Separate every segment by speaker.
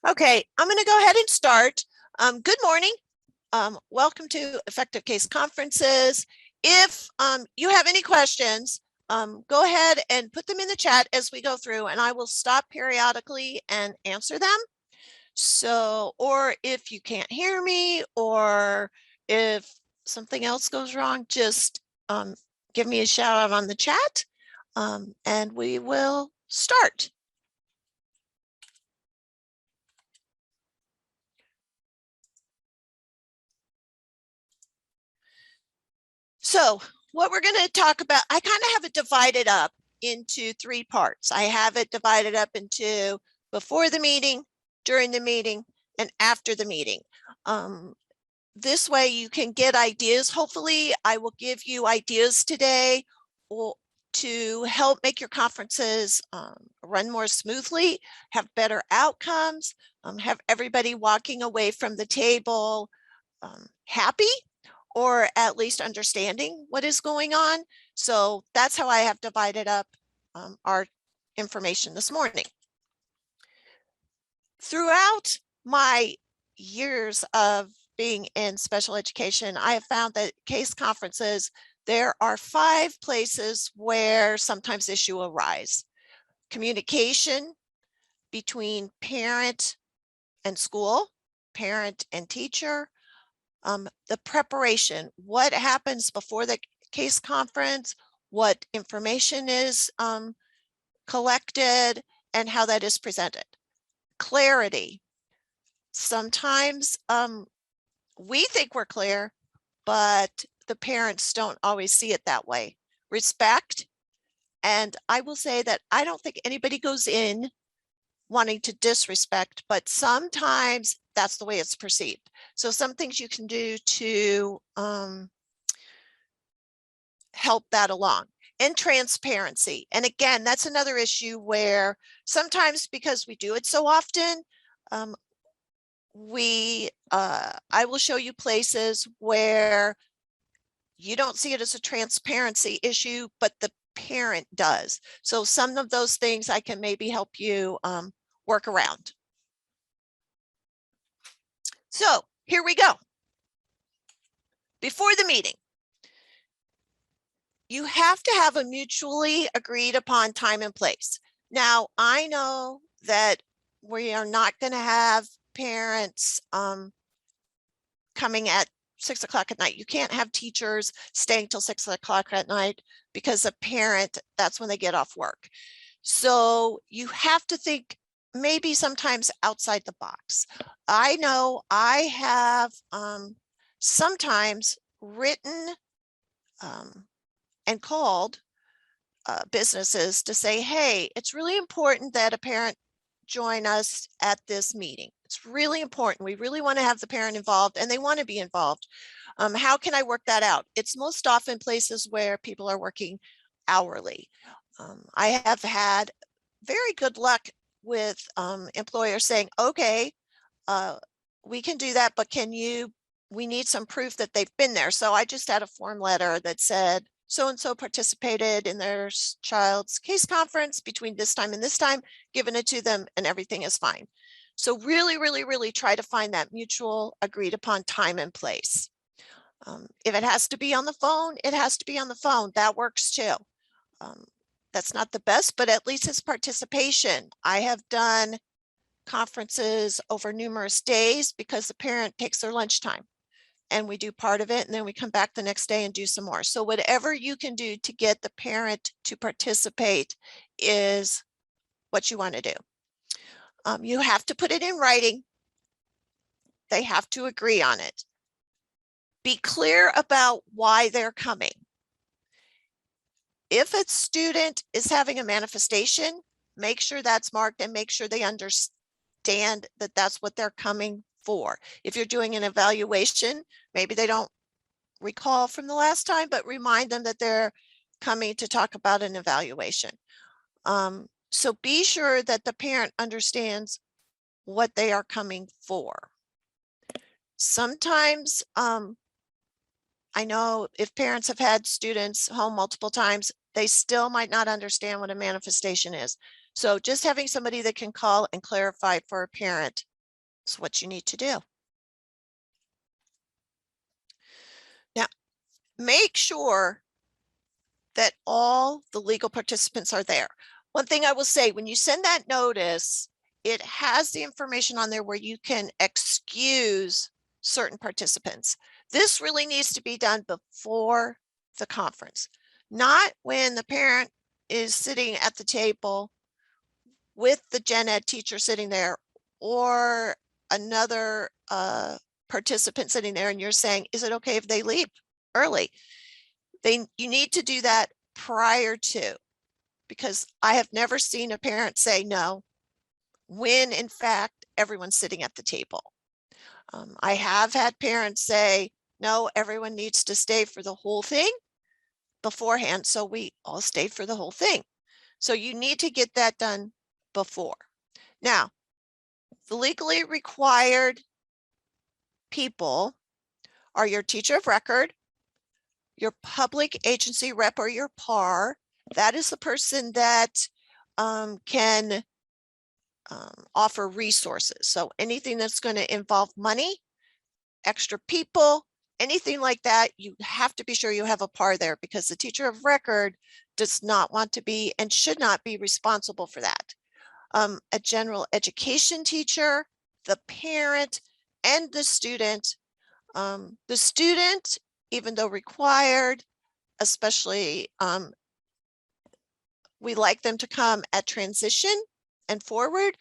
Speaker 1: Okay, I'm going to go ahead and start. Good morning. Welcome to Effective Case Conferences. If you have any questions, go ahead and put them in the chat as we go through, and I will stop periodically and answer them. So, or if you can't hear me, or if something else goes wrong, just give me a shout out on the chat, and we will start. So what we're going to talk about, I kind of have it divided up into three parts. I have it divided up into before the meeting, during the meeting, and after the meeting. This way you can get ideas. Hopefully I will give you ideas today to help make your conferences run more smoothly, have better outcomes, have everybody walking away from the table happy, or at least understanding what is going on. So that's how I have divided up our information this morning. Throughout my years of being in special education, I have found that case conferences, there are 5 places where sometimes issues arise. Communication between parent and school, parent and teacher, the preparation, what happens before the case conference, what information is collected, and how that is presented. Clarity. Sometimes we think we're clear, but the parents don't always see it that way. Respect. And I will say that I don't think anybody goes in wanting to disrespect, but sometimes that's the way it's perceived. So some things you can do to help that along. And transparency. And again, that's another issue where sometimes because we do it so often, I will show you places where you don't see it as a transparency issue, but the parent does. So some of those things I can maybe help you work around. So here we go. Before the meeting, you have to have a mutually agreed upon time and place. Now, I know that we are not going to have parents coming at 6 o'clock at night. You can't have teachers staying till 6 o'clock at night because a parent, that's when they get off work. So you have to think maybe sometimes outside the box. I know I have sometimes written and called businesses to say, hey, it's really important that a parent join us at this meeting. It's really important. We really want to have the parent involved and they want to be involved. How can I work that out? It's most often places where people are working hourly. I have had very good luck with employers saying, okay, we can do that, but we need some proof that they've been there. So I just had a form letter that said, so-and-so participated in their child's case conference between this time and this time, given it to them, and everything is fine. So really, really, really try to find that mutual agreed upon time and place. If it has to be on the phone, it has to be on the phone. That works too. That's not the best, but at least it's participation. I have done conferences over numerous days because the parent takes their lunchtime and we do part of it and then we come back the next day and do some more. So whatever you can do to get the parent to participate is what you want to do. You have to put it in writing. They have to agree on it. Be clear about why they're coming. If a student is having a manifestation, make sure that's marked and make sure they understand that that's what they're coming for. If you're doing an evaluation, maybe they don't recall from the last time, but remind them that they're coming to talk about an evaluation. So be sure that the parent understands what they are coming for. Sometimes I know if parents have had students home multiple times, they still might not understand what a manifestation is. So just having somebody that can call and clarify for a parent It's what you need to do. Now, make sure that all the legal participants are there. One thing I will say, when you send that notice, it has the information on there where you can excuse certain participants. This really needs to be done before the conference, not when the parent is sitting at the table with the gen ed teacher sitting there or another participant sitting there and you're saying, is it okay if they leave early? You need to do that prior to, because I have never seen a parent say no when in fact everyone's sitting at the table. I have had parents say, no, everyone needs to stay for the whole thing beforehand. So we all stayed for the whole thing. So you need to get that done before. Now, the legally required people are your teacher of record, your public agency rep or your PAR. That is the person that can offer resources. So anything that's going to involve money, extra people, anything like that, you have to be sure you have a PAR there, because the teacher of record does not want to be and should not be responsible for that. A general education teacher, the parent, and the student. The student, even though required, especially we like them to come at transition and forward,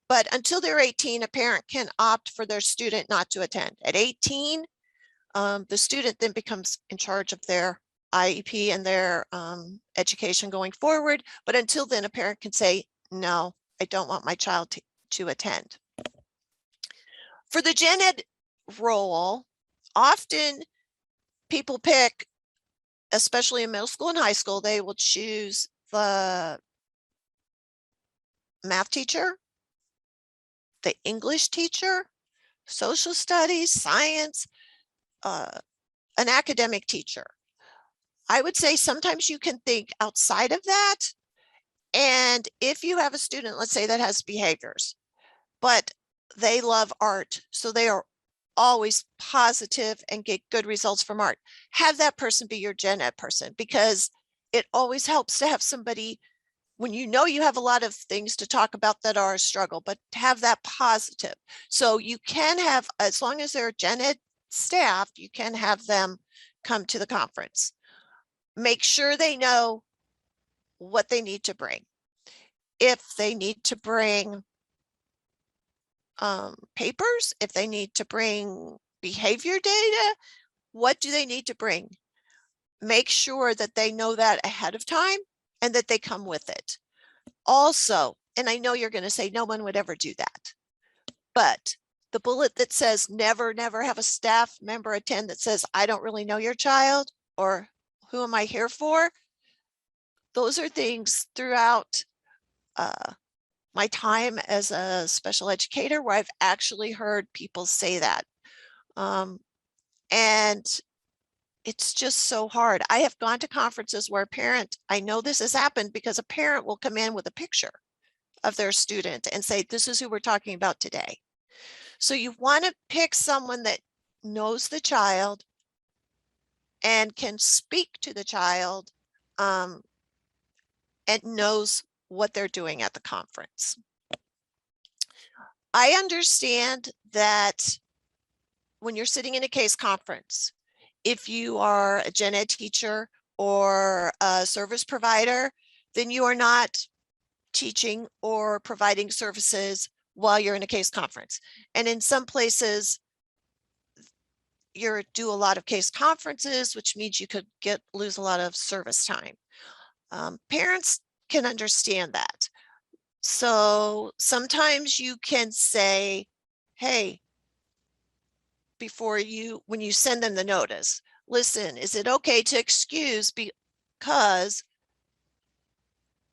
Speaker 1: but until they're 18, a parent can opt for their student not to attend. At 18, the student then becomes in charge of their IEP and their education going forward. But until then, a parent can say, no, I don't want my child to attend. For the gen ed role, often people pick, especially in middle school and high school, they will choose the math teacher, the English teacher, social studies, science, an academic teacher. I would say sometimes you can think outside of that. And if you have a student, let's say, that has behaviors, but they love art, so they are always positive and get good results from art, have that person be your gen ed person, because it always helps to have somebody when you know you have a lot of things to talk about that are a struggle, but have that positive. So you can have, as long as they're gen ed staff, you can have them come to the conference. Make sure they know what they need to bring. If they need to bring papers, if they need to bring behavior data, what do they need to bring? Make sure that they know that ahead of time and that they come with it. Also, and I know you're going to say no one would ever do that, but the bullet that says never, never have a staff member attend that says, I don't really know your child, or who am I here for? Those are things throughout my time as a special educator where I've actually heard people say that. And it's just so hard. I have gone to conferences where a parent, I know this has happened because a parent will come in with a picture of their student and say, this is who we're talking about today. So you want to pick someone that knows the child and can speak to the child and knows what they're doing at the conference. I understand that when you're sitting in a case conference, if you are a gen ed teacher or a service provider, then you are not teaching or providing services while you're in a case conference. And in some places, you do a lot of case conferences, which means you could lose a lot of service time. Parents can understand that. So sometimes you can say, hey, when you send them the notice, listen, is it okay to excuse because,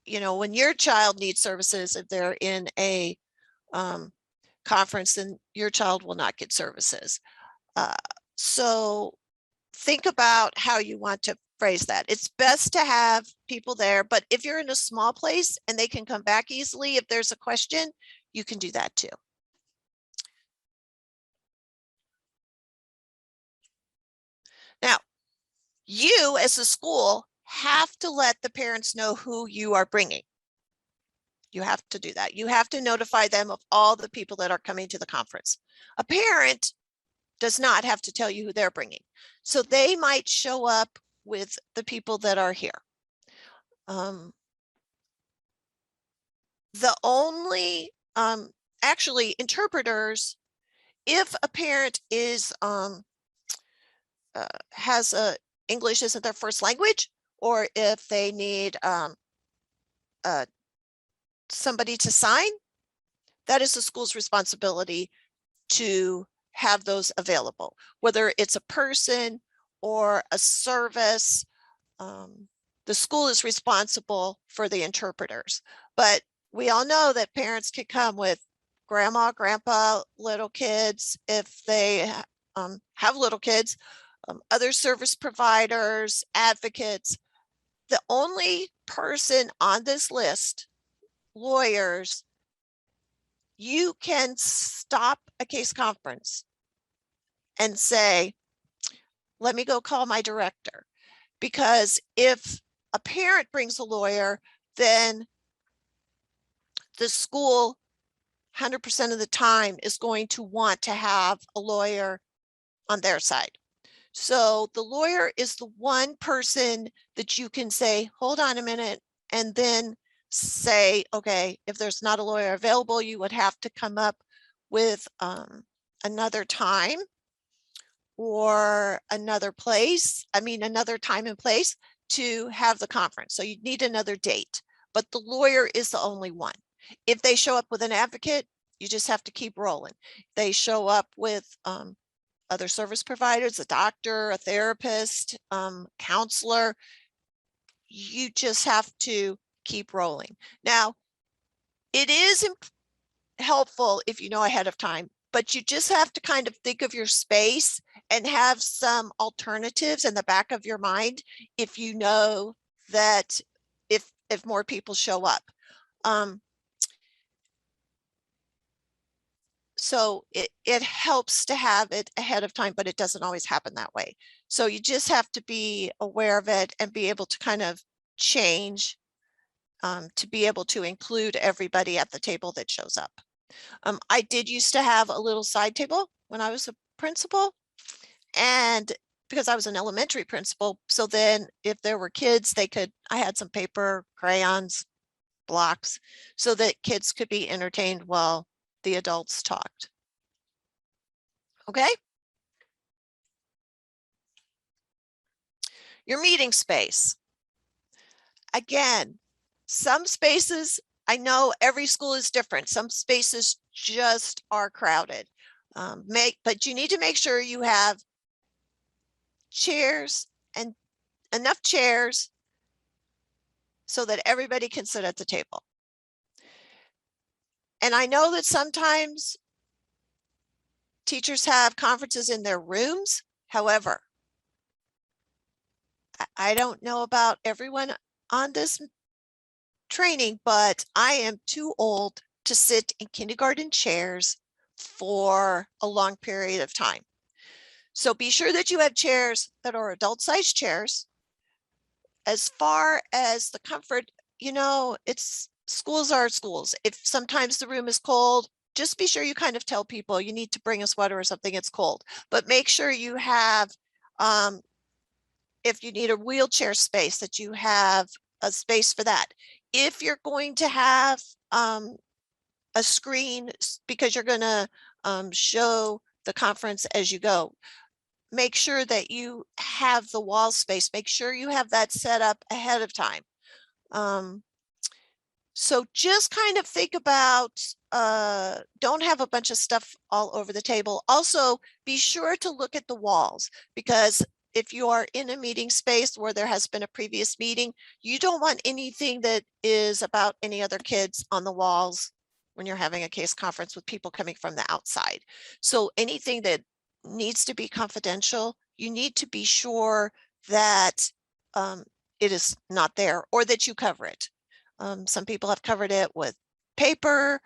Speaker 1: when your child needs services, if they're in a conference, then your child will not get services. So think about how you want to phrase that. It's best to have people there, but if you're in a small place and they can come back easily, if there's a question, you can do that too. Now, you as a school have to let the parents know who you are bringing. You have to do that. You have to notify them of all the people that are coming to the conference. A parent does not have to tell you who they're bringing. So they might show up with the people that are here. The only, actually interpreters, if a parent is, has a English isn't their first language, or if they need somebody to sign, that is the school's responsibility to have those available, whether it's a person or a service. The school is responsible for the interpreters, but we all know that parents can come with grandma, grandpa, little kids, if they have little kids, other service providers, advocates. The only person on this list, lawyers, you can stop a case conference and say, let me go call my director. Because if a parent brings a lawyer, then the school 100% of the time is going to want to have a lawyer on their side. So the lawyer is the one person that you can say, hold on a minute, and then say, okay, if there's not a lawyer available, you would have to come up with another time or another place, another time and place to have the conference. So you need another date, but the lawyer is the only one. If they show up with an advocate, you just have to keep rolling. They show up with other service providers, a doctor, a therapist, counselor. You just have to keep rolling. Now, it is helpful if you know ahead of time, but you just have to kind of think of your space and have some alternatives in the back of your mind if you know that if more people show up. So it helps to have it ahead of time, but it doesn't always happen that way. So you just have to be aware of it and be able to kind of change to be able to include everybody at the table that shows up. I did used to have a little side table when I was a principal, and because I was an elementary principal, so then if there were kids, I had some paper, crayons, blocks, so that kids could be entertained while the adults talked. Okay. Your meeting space. Again, some spaces, I know every school is different. Some spaces just are crowded. But you need to make sure you have chairs and enough chairs so that everybody can sit at the table. And I know that sometimes teachers have conferences in their rooms. However, I don't know about everyone on this training, but I am too old to sit in kindergarten chairs for a long period of time. So be sure that you have chairs that are adult-sized chairs. As far as the comfort, schools are schools. If sometimes the room is cold, just be sure you kind of tell people you need to bring a sweater or something, it's cold. But make sure you have, if you need a wheelchair space, that you have a space for that. If you're going to have a screen because you're going to show the conference as you go, make sure that you have the wall space. Make sure you have that set up ahead of time. So just kind of think about, don't have a bunch of stuff all over the table. Also, be sure to look at the walls, because if you are in a meeting space where there has been a previous meeting, you don't want anything that is about any other kids on the walls when you're having a case conference with people coming from the outside. So anything that needs to be confidential, you need to be sure that it is not there, or that you cover it. Some people have covered it with paper,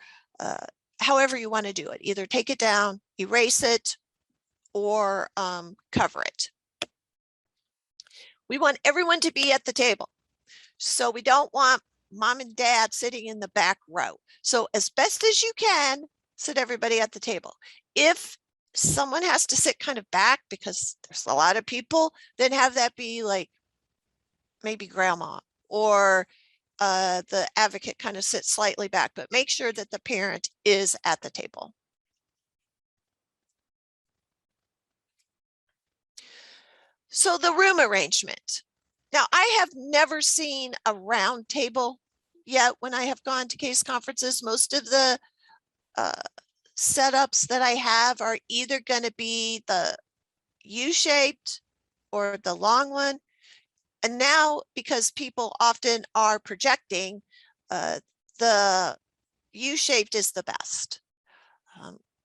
Speaker 1: however you want to do it. Either take it down, erase it, or cover it. We want everyone to be at the table. So we don't want mom and dad sitting in the back row. So as best as you can, sit everybody at the table. If someone has to sit kind of back because there's a lot of people, then have that be like maybe grandma, or the advocate kind of sits slightly back, but make sure that the parent is at the table. So the room arrangement. Now, I have never seen a round table yet when I have gone to case conferences. Most of the setups that I have are either going to be the U-shaped or the long one. And now, because people often are projecting, the U-shaped is the best.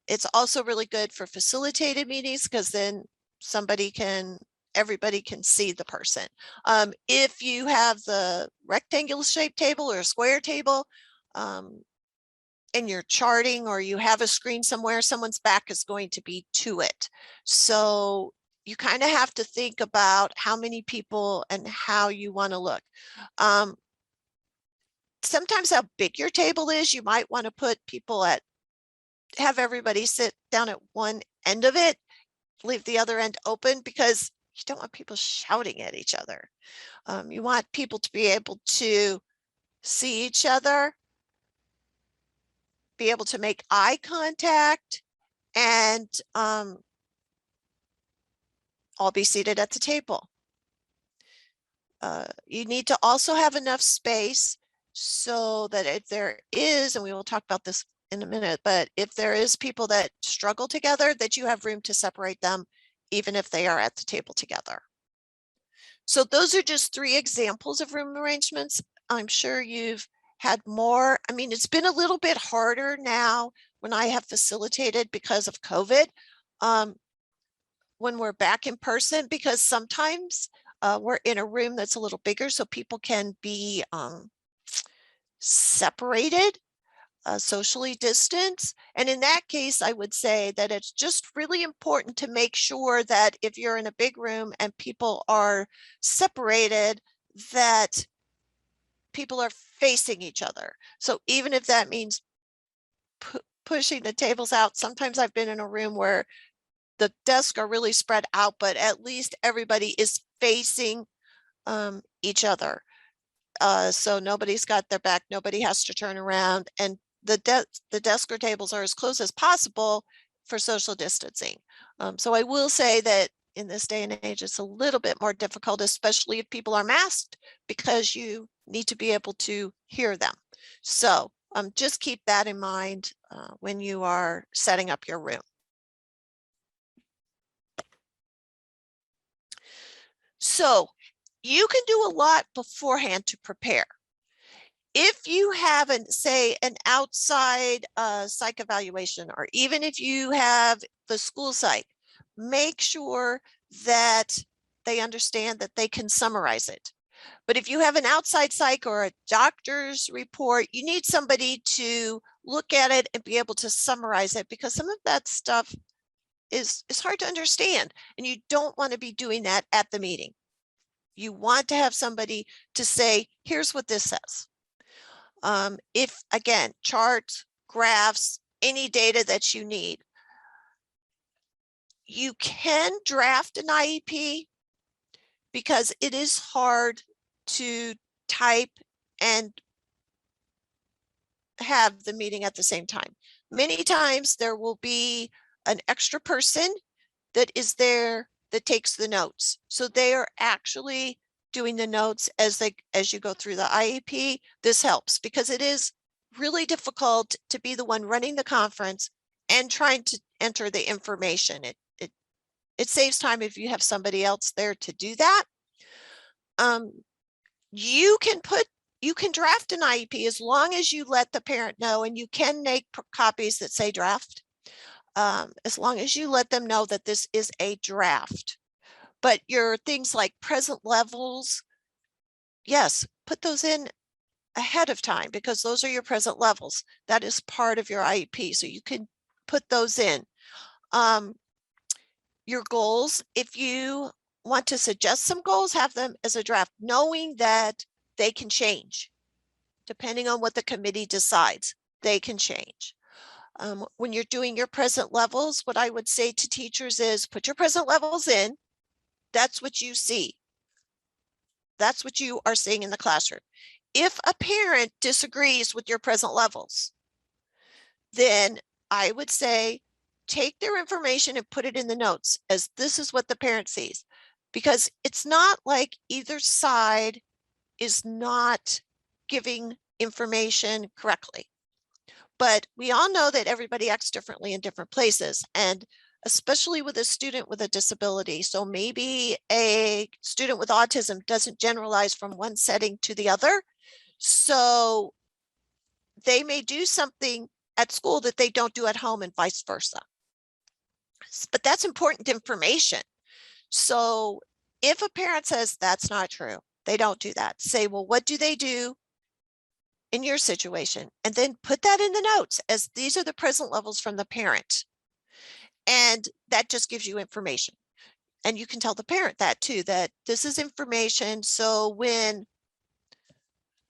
Speaker 1: It's also really good for facilitated meetings because then everybody can see the person. If you have the rectangular shaped table or a square table, and you're charting, or you have a screen somewhere, someone's back is going to be to it. So you kind of have to think about how many people and how you want to look. Sometimes how big your table is, you might want to put people have everybody sit down at one end of it, leave the other end open, because you don't want people shouting at each other. You want people to be able to see each other, be able to make eye contact, and all be seated at the table. You need to also have enough space so that if there is, and we will talk about this in a minute, but if there is people that struggle together, that you have room to separate them, even if they are at the table together. So those are just 3 examples of room arrangements. I'm sure you've had more. I mean, it's been a little bit harder now when I have facilitated because of COVID, when we're back in person, because sometimes we're in a room that's a little bigger so people can be separated, socially distanced. And in that case, I would say that it's just really important to make sure that if you're in a big room and people are separated, that people are facing each other. So even if that means pushing the tables out, sometimes I've been in a room where the desks are really spread out, but at least everybody is facing each other. So nobody's got their back, nobody has to turn around, and the desk or tables are as close as possible for social distancing. So I will say that in this day and age, it's a little bit more difficult, especially if people are masked, because you need to be able to hear them. So just keep that in mind when you are setting up your room. So you can do a lot beforehand to prepare. If you have say an outside psych evaluation, or even if you have the school psych, make sure that they understand that they can summarize it. But if you have an outside psych or a doctor's report, you need somebody to look at it and be able to summarize it, because some of that stuff is hard to understand, and you don't want to be doing that at the meeting. You want to have somebody to say, here's what this says. If, again, charts, graphs, any data that you need, you can draft an IEP, because it is hard to type and have the meeting at the same time. Many times there will be an extra person that is there that takes the notes. So they are actually doing the notes as you go through the IEP. This helps, because it is really difficult to be the one running the conference and trying to enter the information. It saves time if you have somebody else there to do that. You can draft an IEP as long as you let the parent know, and you can make copies that say draft, as long as you let them know that this is a draft. But your things like present levels, yes, put those in ahead of time, because those are your present levels. That is part of your IEP, so you can put those in. Your goals, if you want to suggest some goals, have them as a draft, knowing that they can change. Depending on what the committee decides, they can change. When you're doing your present levels, what I would say to teachers is put your present levels in. That's what you see. That's what you are seeing in the classroom. If a parent disagrees with your present levels, then I would say take their information and put it in the notes as this is what the parent sees, because it's not like either side is not giving information correctly. But we all know that everybody acts differently in different places, and especially with a student with a disability. So maybe a student with autism doesn't generalize from one setting to the other. So they may do something at school that they don't do at home and vice versa. But that's important information. So if a parent says that's not true, they don't do that, say, well, what do they do in your situation? And then put that in the notes as these are the present levels from the parent. And that just gives you information. And you can tell the parent that too, that this is information. So when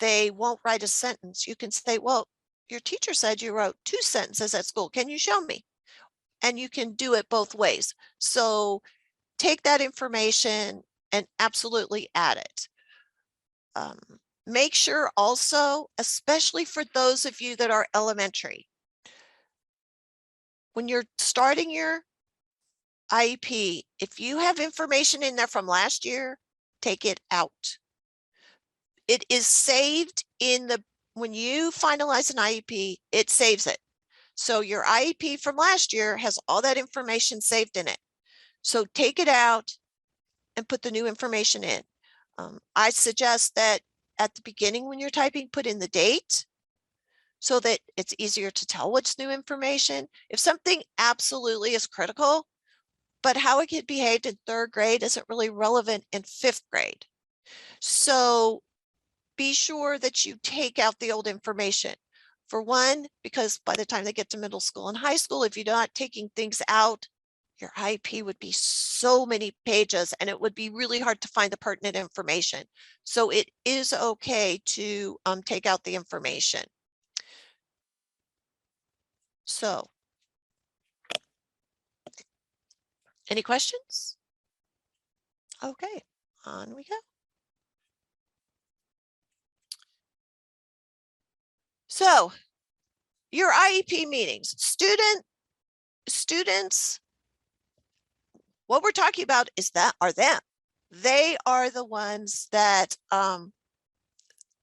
Speaker 1: they won't write a sentence, you can say, well, your teacher said you wrote 2 sentences at school. Can you show me? And you can do it both ways. So take that information and absolutely add it. Make sure also, especially for those of you that are elementary, when you're starting your IEP, if you have information in there from last year, take it out. It is saved in the, when you finalize an IEP, it saves it. So your IEP from last year has all that information saved in it. So take it out and put the new information in. I suggest that at the beginning when you're typing, put in the date so that it's easier to tell what's new information. If something absolutely is critical, but how a kid behaved in 3rd grade isn't really relevant in 5th grade. So be sure that you take out the old information. For one, because by the time they get to middle school and high school, if you're not taking things out, your IEP would be so many pages and it would be really hard to find the pertinent information. So it is okay to take out the information. So, any questions? Okay, on we go. So, your IEP meetings, students, what we're talking about is that are them. They are the ones that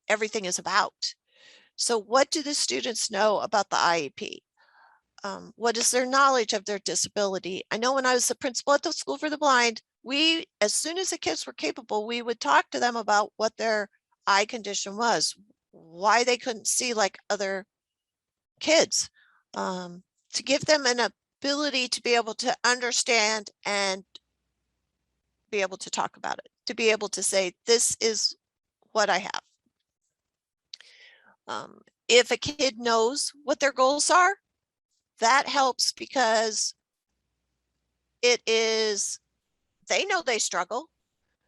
Speaker 1: everything is about. So what do the students know about the IEP? What is their knowledge of their disability? I know when I was the principal at the School for the Blind, we, as soon as the kids were capable, we would talk to them about what their eye condition was, why they couldn't see like other kids, to give them an ability to be able to understand and be able to talk about it, to be able to say, this is what I have. If a kid knows what their goals are, that helps because it is, they know they struggle.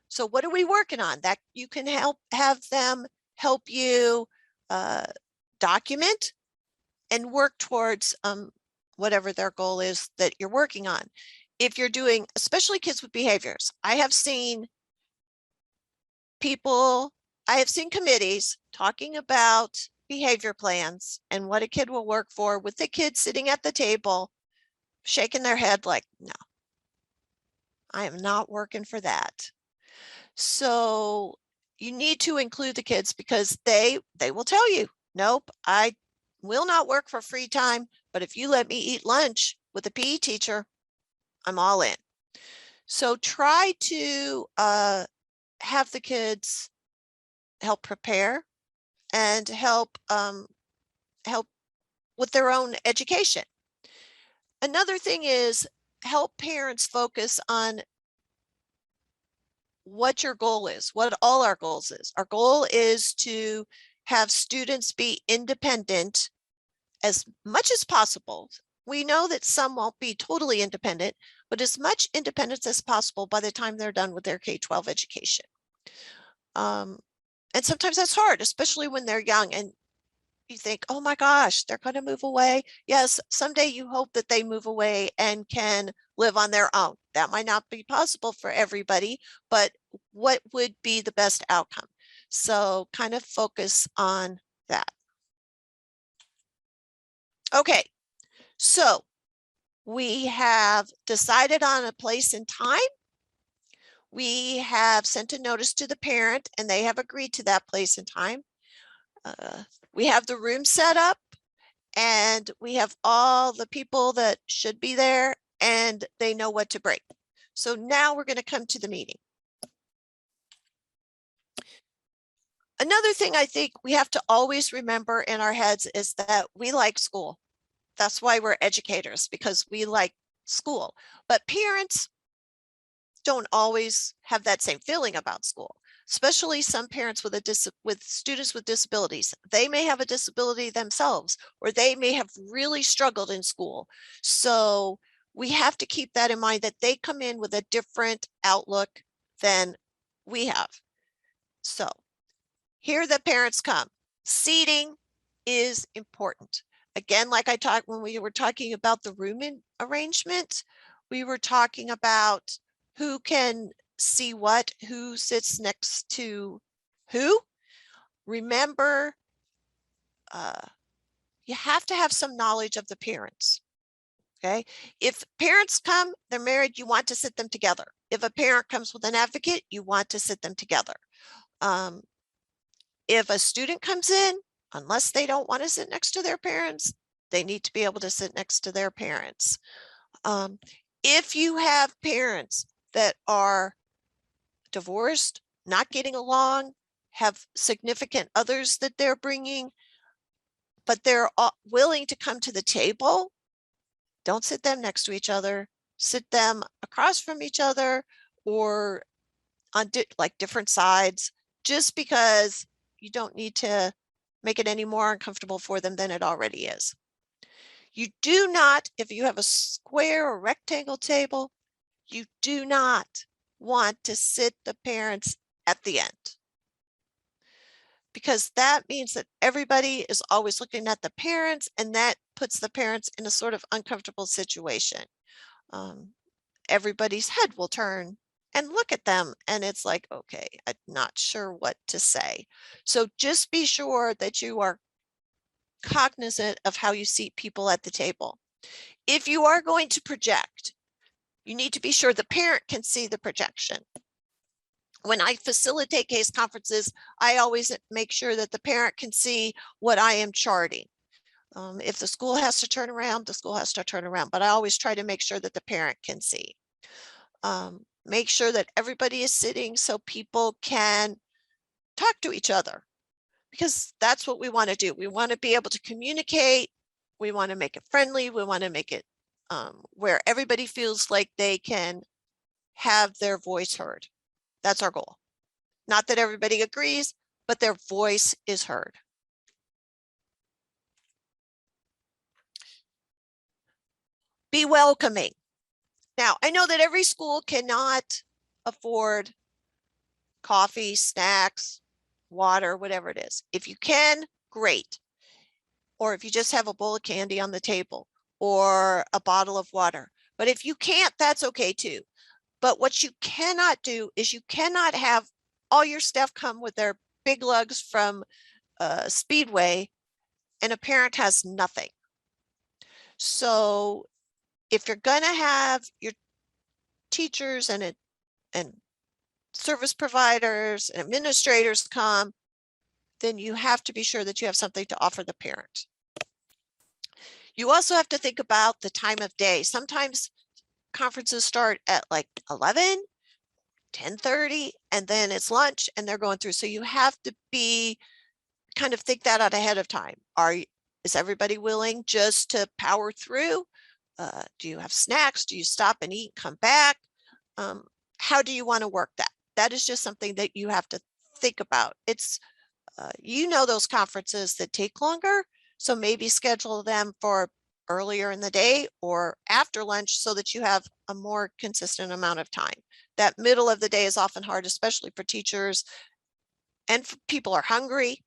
Speaker 1: So what are we working on? That you can have them help you document and work towards whatever their goal is that you're working on. If you're doing, especially kids with behaviors, I have seen committees talking about behavior plans and what a kid will work for, with the kid sitting at the table, shaking their head like, no, I am not working for that. So you need to include the kids because they will tell you, nope, I will not work for free time, but if you let me eat lunch with a PE teacher, I'm all in. So try to have the kids help prepare and help with their own education. Another thing is help parents focus on what your goal is, what all our goals is. Our goal is to have students be independent as much as possible. we know that some won't be totally independent, but as much independence as possible by the time they're done with their K-12 education. And sometimes that's hard, especially when they're young and you think, oh my gosh, they're going to move away. Yes, someday you hope that they move away and can live on their own. That might not be possible for everybody, but what would be the best outcome? So kind of focus on that. Okay, so we have decided on a place and time. We have sent a notice to the parent and they have agreed to that place and time. We have the room set up and we have all the people that should be there and they know what to bring. So now we're going to come to the meeting. Another thing I think we have to always remember in our heads is that we like school. That's why we're educators, because we like school. But parents don't always have that same feeling about school, especially some parents with students with disabilities. They may have a disability themselves, or they may have really struggled in school. So we have to keep that in mind, that they come in with a different outlook than we have. So here the parents come. Seating is important. Again, like I talked when we were talking about the room arrangement, we were talking about who can see what, who sits next to who. Remember, you have to have some knowledge of the parents. Okay, if parents come, they're married, you want to sit them together. If a parent comes with an advocate, you want to sit them together. If a student comes in, unless they don't want to sit next to their parents, they need to be able to sit next to their parents. If you have parents that are divorced, not getting along, have significant others that they're bringing, but they're willing to come to the table, don't sit them next to each other. Sit them across from each other or on like different sides, just because you don't need to make it any more uncomfortable for them than it already is. You do not, if you have a square or rectangle table, you do not want to sit the parents at the end, because that means that everybody is always looking at the parents, and that puts the parents in a sort of uncomfortable situation. Everybody's head will turn and look at them, and it's like, okay, I'm not sure what to say. So just be sure that you are cognizant of how you seat people at the table. If you are going to project, you need to be sure the parent can see the projection. When I facilitate case conferences, I always make sure that the parent can see what I am charting. If the school has to turn around, the school has to turn around, but I always try to make sure that the parent can see. Make sure that everybody is sitting so people can talk to each other, because that's what we want to do. We want to be able to communicate. We want to make it friendly. We want to make it where everybody feels like they can have their voice heard. That's our goal. Not that everybody agrees, but their voice is heard. Be welcoming. Now, I know that every school cannot afford coffee, snacks, water, whatever it is. If you can, great. Or if you just have a bowl of candy on the table or a bottle of water. But if you can't, that's okay too. But what you cannot do is you cannot have all your staff come with their big lugs from Speedway and a parent has nothing. So if you're going to have your teachers and service providers and administrators come, then you have to be sure that you have something to offer the parent. You also have to think about the time of day. Sometimes conferences start at like 11, 10:30, and then it's lunch and they're going through. So you have to kind of think that out ahead of time. Is everybody willing just to power through? Do you have snacks? Do you stop and eat, come back? How do you want to work that? That is just something that you have to think about. It's, those conferences that take longer. So maybe schedule them for earlier in the day or after lunch so that you have a more consistent amount of time. That middle of the day is often hard, especially for teachers, and people are hungry.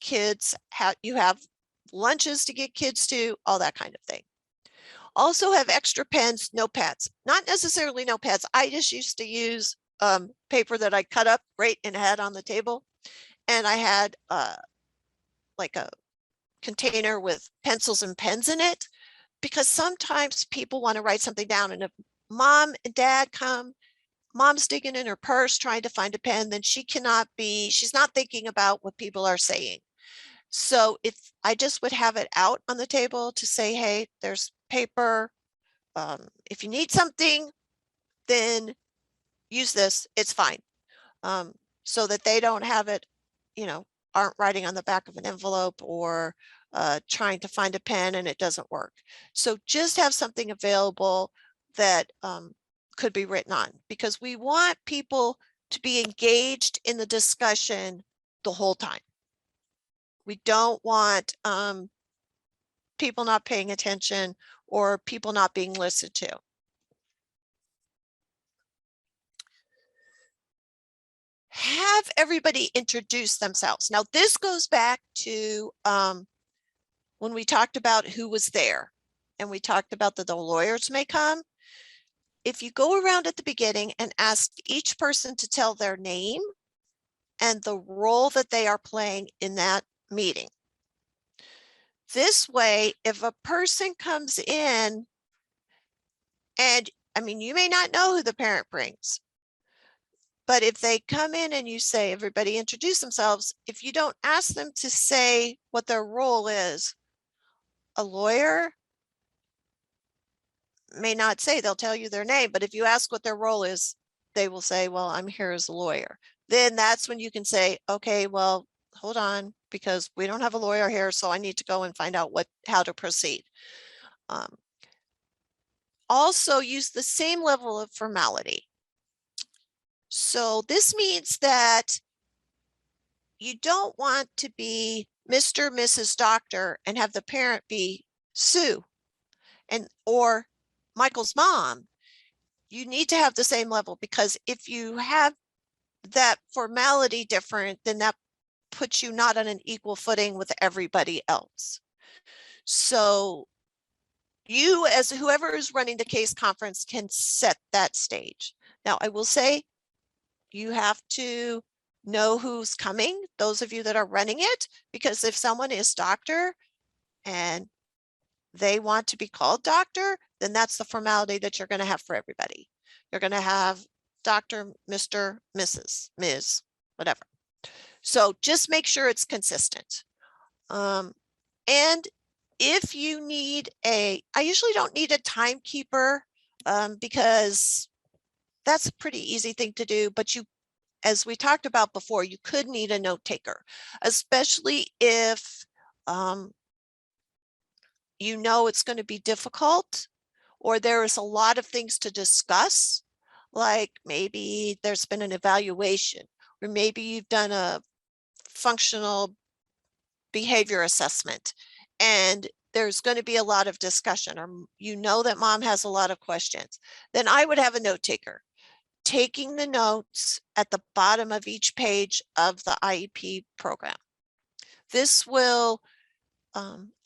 Speaker 1: Kids you have lunches to get kids to, all that kind of thing. Also have extra pens, notepads, not necessarily notepads. I just used to use paper that I cut up right and had on the table. And I had like a container with pencils and pens in it, because sometimes people want to write something down, and if mom and dad come, mom's digging in her purse trying to find a pen, then she's not thinking about what people are saying. So if I just would have it out on the table to say, hey, there's paper. If you need something, then use this, it's fine. So that they don't have it, aren't writing on the back of an envelope or trying to find a pen and it doesn't work. So just have something available that could be written on, because we want people to be engaged in the discussion the whole time. We don't want people not paying attention or people not being listened to. Have everybody introduce themselves. Now, this goes back to when we talked about who was there, and we talked about that the lawyers may come. If you go around at the beginning and ask each person to tell their name and the role that they are playing in that meeting. This way, if a person comes in, and I mean, you may not know who the parent brings, but if they come in and you say, everybody introduce themselves, if you don't ask them to say what their role is, a lawyer may not say, they'll tell you their name, but if you ask what their role is, they will say, well, I'm here as a lawyer. Then that's when you can say, okay, well, hold on, because we don't have a lawyer here, so I need to go and find out how to proceed. Also use the same level of formality. So this means that you don't want to be Mr. Mrs. Doctor and have the parent be Sue or Michael's mom. You need to have the same level, because if you have that formality different, then that puts you not on an equal footing with everybody else. So you, as whoever is running the case conference, can set that stage. Now, I will say you have to know who's coming, those of you that are running it, because if someone is doctor and they want to be called doctor, then that's the formality that you're going to have for everybody. You're going to have Dr., Mr., Mrs., Ms., whatever. So just make sure it's consistent. And if you need I usually don't need a timekeeper because that's a pretty easy thing to do, but as we talked about before, you could need a note taker, especially if you know it's going to be difficult or there is a lot of things to discuss, like maybe there's been an evaluation, or maybe you've done a functional behavior assessment and there's going to be a lot of discussion, or you know that mom has a lot of questions, then I would have a note taker taking the notes at the bottom of each page of the IEP program. This will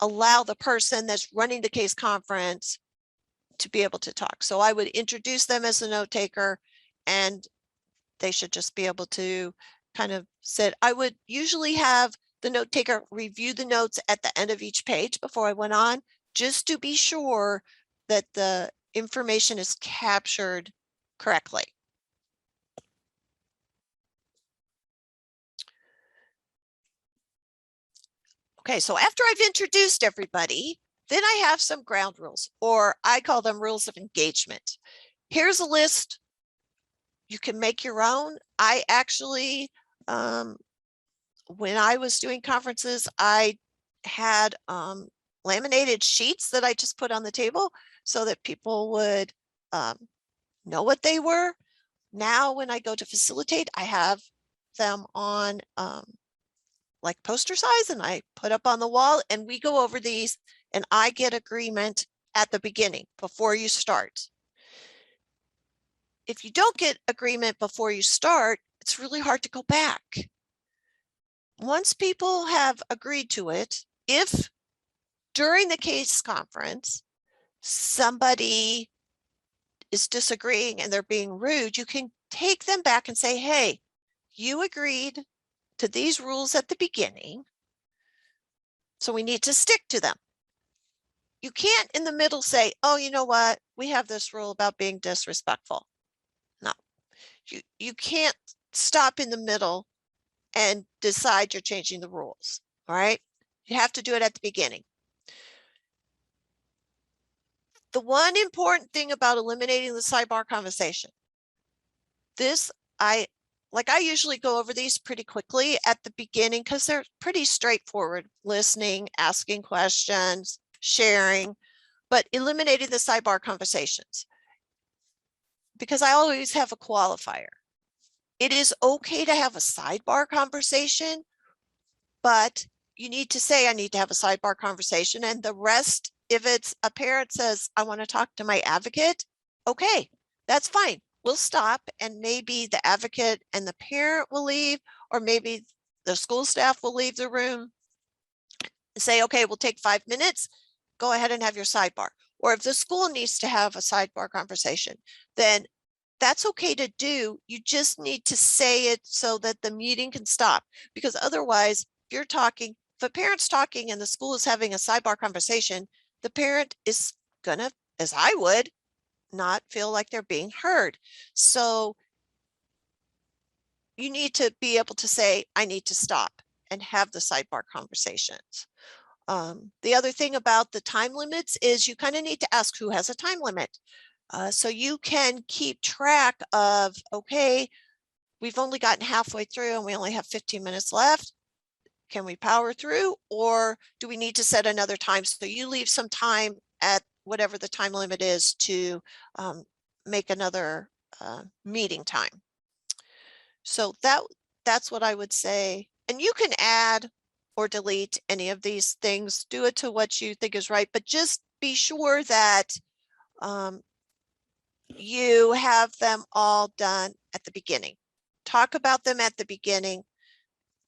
Speaker 1: allow the person that's running the case conference to be able to talk. So I would introduce them as a note taker, and they should just be able to kind of sit. I would usually have the note taker review the notes at the end of each page before I went on, just to be sure that the information is captured correctly. Okay, so after I've introduced everybody, then I have some ground rules, or I call them rules of engagement. Here's a list. You can make your own. I actually, when I was doing conferences, I had laminated sheets that I just put on the table so that people would know what they were. Now, when I go to facilitate, I have them on like poster size, and I put up on the wall, and we go over these and I get agreement at the beginning before you start. If you don't get agreement before you start, it's really hard to go back. Once people have agreed to it, if during the case conference, somebody is disagreeing and they're being rude, you can take them back and say, hey, you agreed to these rules at the beginning, so we need to stick to them. You can't in the middle say, oh, you know what? We have this rule about being disrespectful. No, you can't stop in the middle and decide you're changing the rules. All right. You have to do it at the beginning. The one important thing about eliminating the sidebar conversation, I usually go over these pretty quickly at the beginning because they're pretty straightforward: listening, asking questions, sharing, but eliminating the sidebar conversations, because I always have a qualifier. It is okay to have a sidebar conversation, but you need to say, I need to have a sidebar conversation. And the rest, if it's a parent says, I want to talk to my advocate, okay, that's fine. We'll stop, and maybe the advocate and the parent will leave, or maybe the school staff will leave the room and say, okay, we'll take 5 minutes. Go ahead and have your sidebar. Or if the school needs to have a sidebar conversation, then that's okay to do. You just need to say it so that the meeting can stop, because otherwise, if you're talking, if a parent's talking and the school is having a sidebar conversation, the parent is gonna, as I would, not feel like they're being heard. So you need to be able to say, I need to stop and have the sidebar conversations. The other thing about the time limits is you kind of need to ask who has a time limit. So you can keep track of, okay, we've only gotten halfway through and we only have 15 minutes left. Can we power through, or do we need to set another time? So you leave some time at whatever the time limit is to make another meeting time. So that's what I would say. And you can add or delete any of these things. Do it to what you think is right, but just be sure that you have them all done at the beginning. Talk about them at the beginning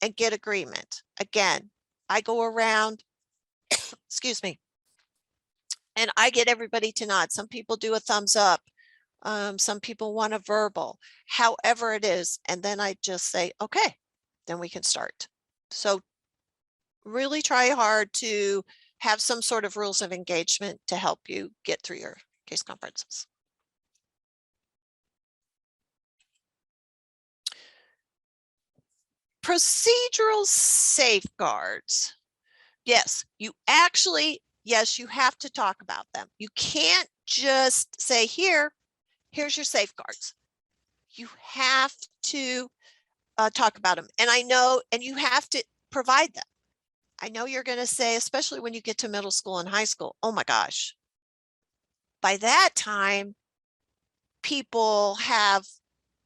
Speaker 1: and get agreement. Again, I go around, excuse me, and I get everybody to nod. Some people do a thumbs up. Some people want a verbal, however it is. And then I just say, okay, then we can start. So really try hard to have some sort of rules of engagement to help you get through your case conferences. Procedural safeguards. Yes, you have to talk about them. You can't just say, here's your safeguards. You have to talk about them. And I know, and you have to provide them. I know you're going to say, especially when you get to middle school and high school, oh my gosh, by that time, people have,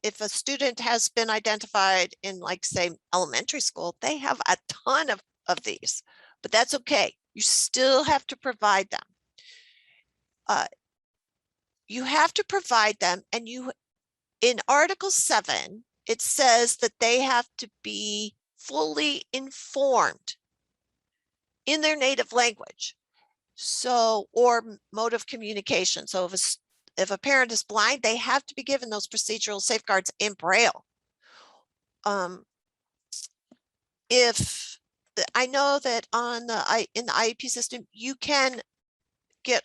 Speaker 1: if a student has been identified in, like, say, elementary school, they have a ton of these, but that's okay. You still have to provide them. You have to provide them, and in Article 7, it says that they have to be fully informed in their native language. So, or mode of communication. So if a parent is blind, they have to be given those procedural safeguards in Braille. If I know that in the IEP system, you can get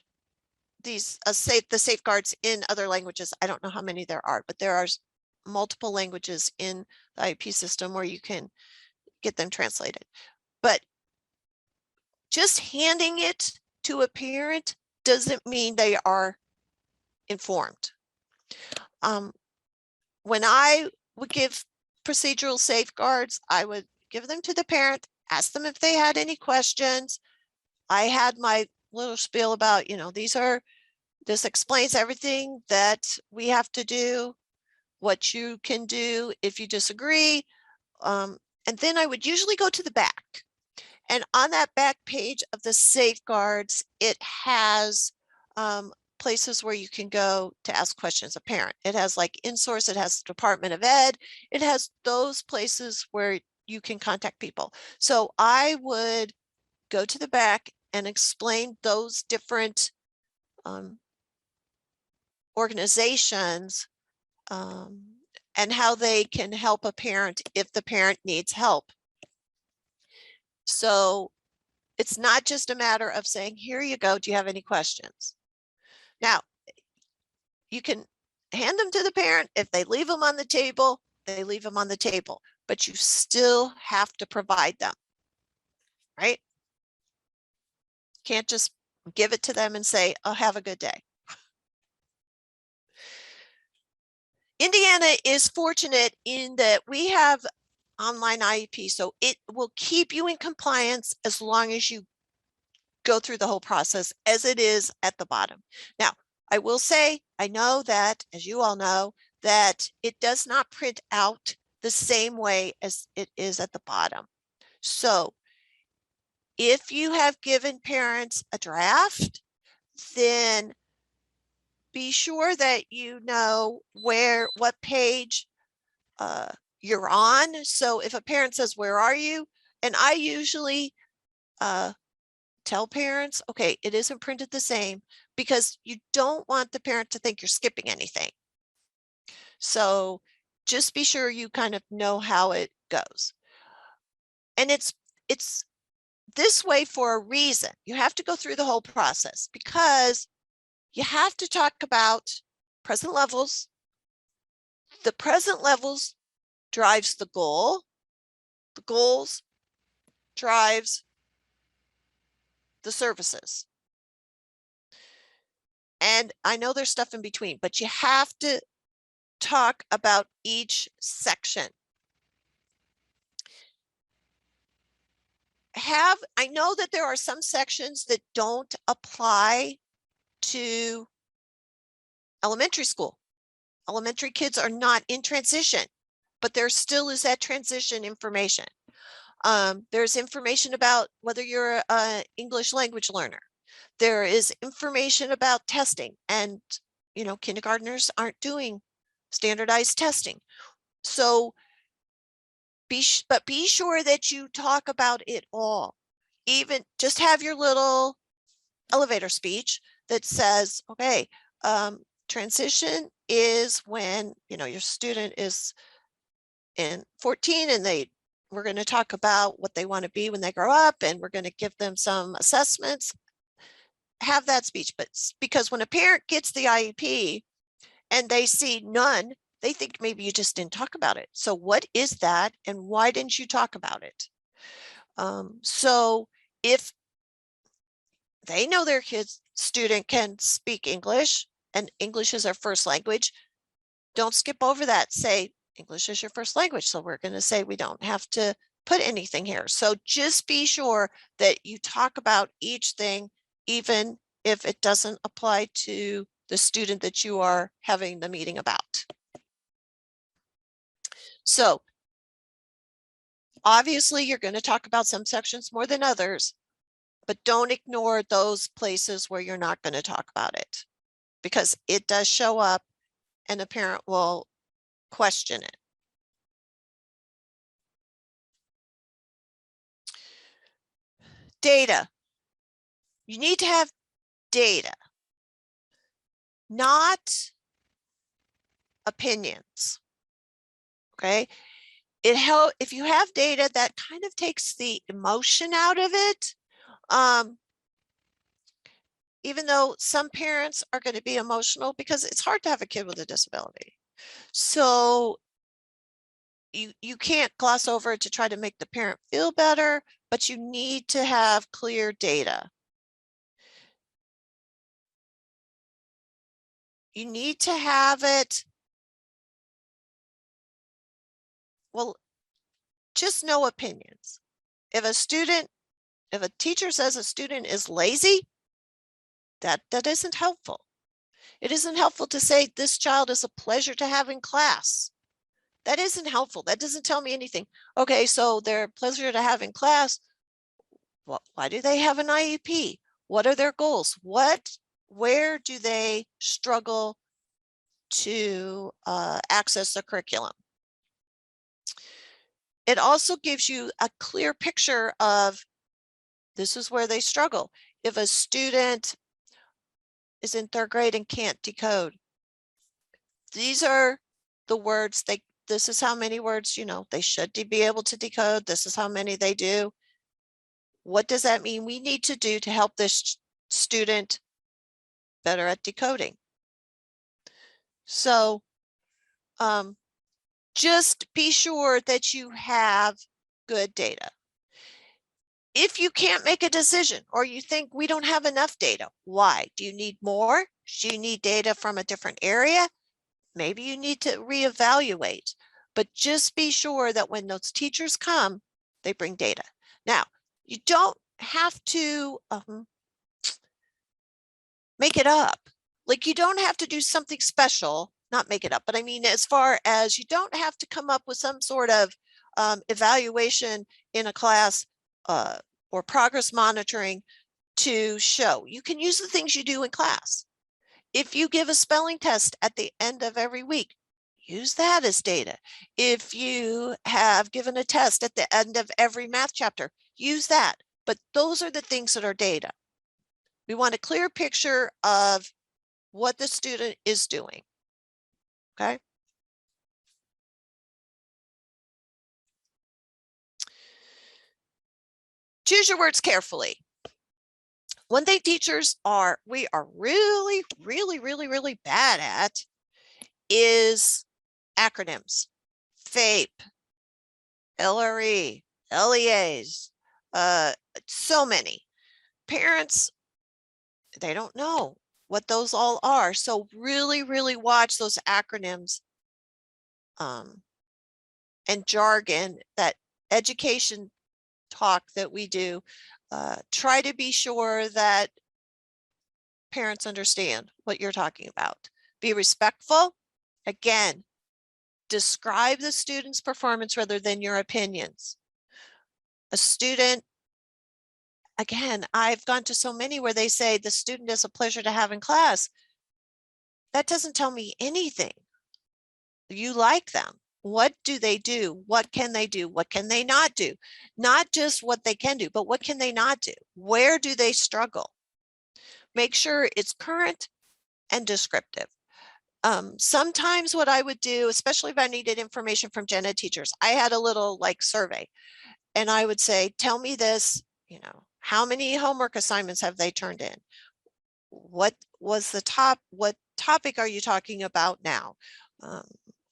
Speaker 1: these the safeguards in other languages. I don't know how many there are, but there are multiple languages in the IEP system where you can get them translated. But just handing it to a parent doesn't mean they are informed. When I would give procedural safeguards, I would give them to the parent, ask them if they had any questions. I had my little spiel about, this explains everything that we have to do, what you can do if you disagree. And then I would usually go to the back And on that back page of the safeguards, it has places where you can go to ask questions, a parent. It has like InSource, it has Department of Ed, it has those places where you can contact people. So I would go to the back and explain those different organizations and how they can help a parent if the parent needs help. So it's not just a matter of saying, here you go, do you have any questions? Now, you can hand them to the parent. If they leave them on the table, they leave them on the table, but you still have to provide them, right? Can't just give it to them and say, oh, have a good day. Indiana is fortunate in that we have online IEP, so it will keep you in compliance as long as you go through the whole process as it is at the bottom. Now, I will say, I know that, as you all know, that it does not print out the same way as it is at the bottom. So if you have given parents a draft, then be sure that you know what page you're on. So if a parent says, where are you? And I usually tell parents, okay, it isn't printed the same, because you don't want the parent to think you're skipping anything. So just be sure you kind of know how it goes. And it's this way for a reason. You have to go through the whole process because you have to talk about present levels. The present levels drives the goal. The goals drives the services. And I know there's stuff in between, but you have to talk about each section. I know that there are some sections that don't apply to elementary school. Elementary kids are not in transition, but there still is that transition information. There's information about whether you're an English language learner. There is information about testing, and kindergartners aren't doing standardized testing. So be sure that you talk about it all. Even just have your little elevator speech that says, okay, transition is when your student is in 14 and we're going to talk about what they want to be when they grow up, and we're going to give them some assessments. Have that speech. But because when a parent gets the IEP and they see none, they think maybe you just didn't talk about it. So what is that, and why didn't you talk about it? So if they know their student can speak English and English is their first language, don't skip over that. Say English is your first language. So we're going to say we don't have to put anything here. So just be sure that you talk about each thing, even if it doesn't apply to the student that you are having the meeting about. So obviously you're going to talk about some sections more than others, but don't ignore those places where you're not going to talk about it, because it does show up and a parent will question it. Data. You need to have data, not opinions. Okay. If you have data, that kind of takes the emotion out of it. Even though some parents are going to be emotional, because it's hard to have a kid with a disability. So you can't gloss over it to try to make the parent feel better, but you need to have clear data. You need to have it. Well, just no opinions. If a teacher says a student is lazy, that isn't helpful. It isn't helpful to say this child is a pleasure to have in class. That isn't helpful. That doesn't tell me anything. Okay, so they're a pleasure to have in class. Why do they have an IEP? What are their goals? Where do they struggle to access the curriculum? It also gives you a clear picture of this is where they struggle. If a student is in third grade and can't decode, these are the words this is how many words, they should be able to decode. This is how many they do. What does that mean we need to do to help this student better at decoding? So just be sure that you have good data. If you can't make a decision or you think we don't have enough data, why? Do you need more? Do you need data from a different area? Maybe you need to reevaluate, but just be sure that when those teachers come, they bring data. Now, you don't have to make it up. Like, you don't have to do something special, not make it up, but I mean, as far as you don't have to come up with some sort of evaluation in a class or progress monitoring to show. You can use the things you do in class. If you give a spelling test at the end of every week, use that as data. If you have given a test at the end of every math chapter, use that. But those are the things that are data. We want a clear picture of what the student is doing. Okay. Choose your words carefully. One thing we are really, really, really, really bad at is acronyms. FAPE, LRE, LEAs, so many. Parents, they don't know what those all are. So really, really watch those acronyms and jargon, that education talk that we do. Try to be sure that parents understand what you're talking about. Be respectful. Again, describe the student's performance rather than your opinions. A student, again, I've gone to so many where they say the student is a pleasure to have in class. That doesn't tell me anything. You like them. What do they do? What can they do? What can they not do? Not just what they can do, but what can they not do? Where do they struggle? Make sure it's current and descriptive. Sometimes what I would do, especially if I needed information from gen ed teachers, I had a little survey, and I would say, tell me this, how many homework assignments have they turned in? What topic are you talking about now?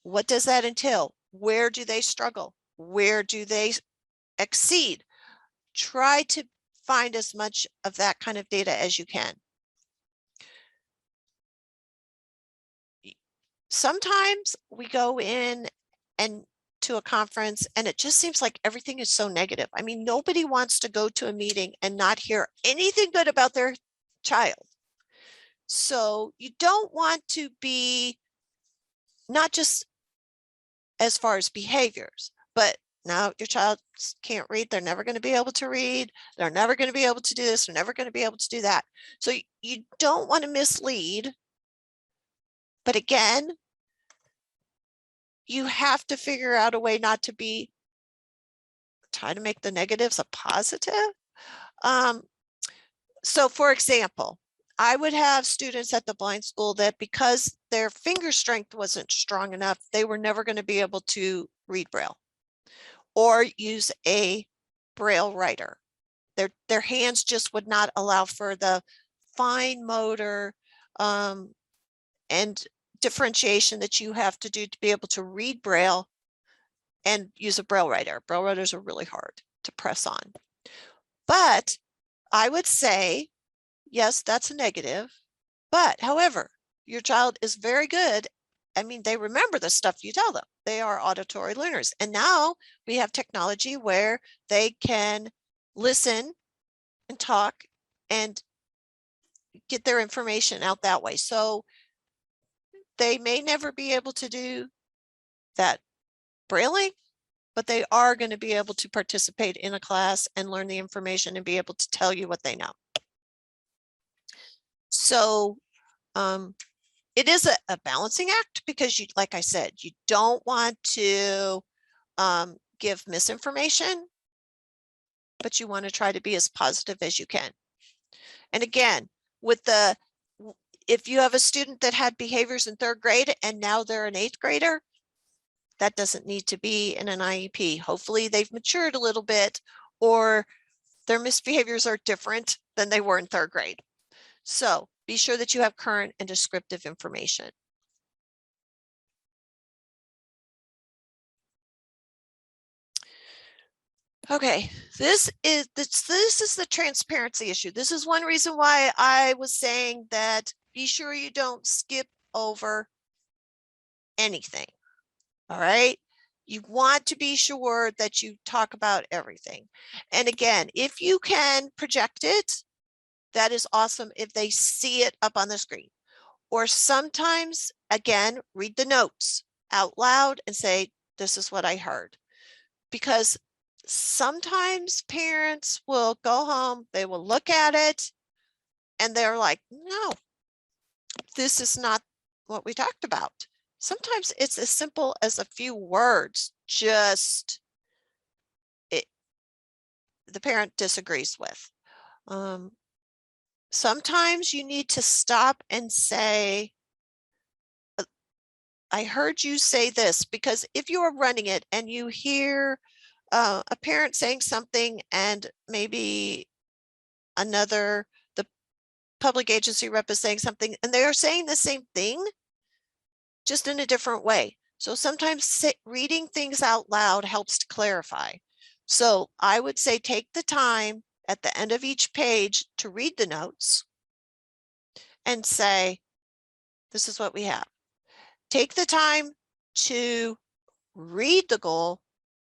Speaker 1: What does that entail? Where do they struggle? Where do they exceed? Try to find as much of that kind of data as you can. Sometimes we go in and to a conference and it just seems like everything is so negative. I mean, nobody wants to go to a meeting and not hear anything good about their child. So you don't want to be not just as far as behaviors, but now your child can't read. They're never going to be able to read. They're never going to be able to do this. They're never going to be able to do that. So you don't want to mislead. But again, you have to figure out a way not to try to make the negatives a positive. So for example, I would have students at the blind school that because their finger strength wasn't strong enough, they were never going to be able to read Braille or use a Braille writer. Their hands just would not allow for the fine motor and differentiation that you have to do to be able to read Braille and use a Braille writer. Braille writers are really hard to press on. But I would say, yes, that's a negative. But however, your child is very good. I mean, they remember the stuff you tell them. They are auditory learners. And now we have technology where they can listen and talk and get their information out that way. So they may never be able to do that Brailing, but they are going to be able to participate in a class and learn the information and be able to tell you what they know. So it is a balancing act because you, like I said, you don't want to give misinformation, but you want to try to be as positive as you can. And again, if you have a student that had behaviors in 3rd grade and now they're an 8th grader, that doesn't need to be in an IEP. Hopefully they've matured a little bit, or their misbehaviors are different than they were in 3rd grade. So be sure that you have current and descriptive information. Okay, this is the transparency issue. This is one reason why I was saying that be sure you don't skip over anything. All right. You want to be sure that you talk about everything. And again, if you can project it, that is awesome if they see it up on the screen. Or sometimes, again, read the notes out loud and say, this is what I heard. Because sometimes parents will go home, they will look at it, and they're like, no, this is not what we talked about. Sometimes it's as simple as a few words, just the parent disagrees with. Sometimes you need to stop and say, I heard you say this, because if you are running it and you hear a parent saying something and maybe the public agency rep is saying something and they are saying the same thing, just in a different way. So sometimes reading things out loud helps to clarify. So I would say take the time at the end of each page to read the notes and say, this is what we have. Take the time to read the goal.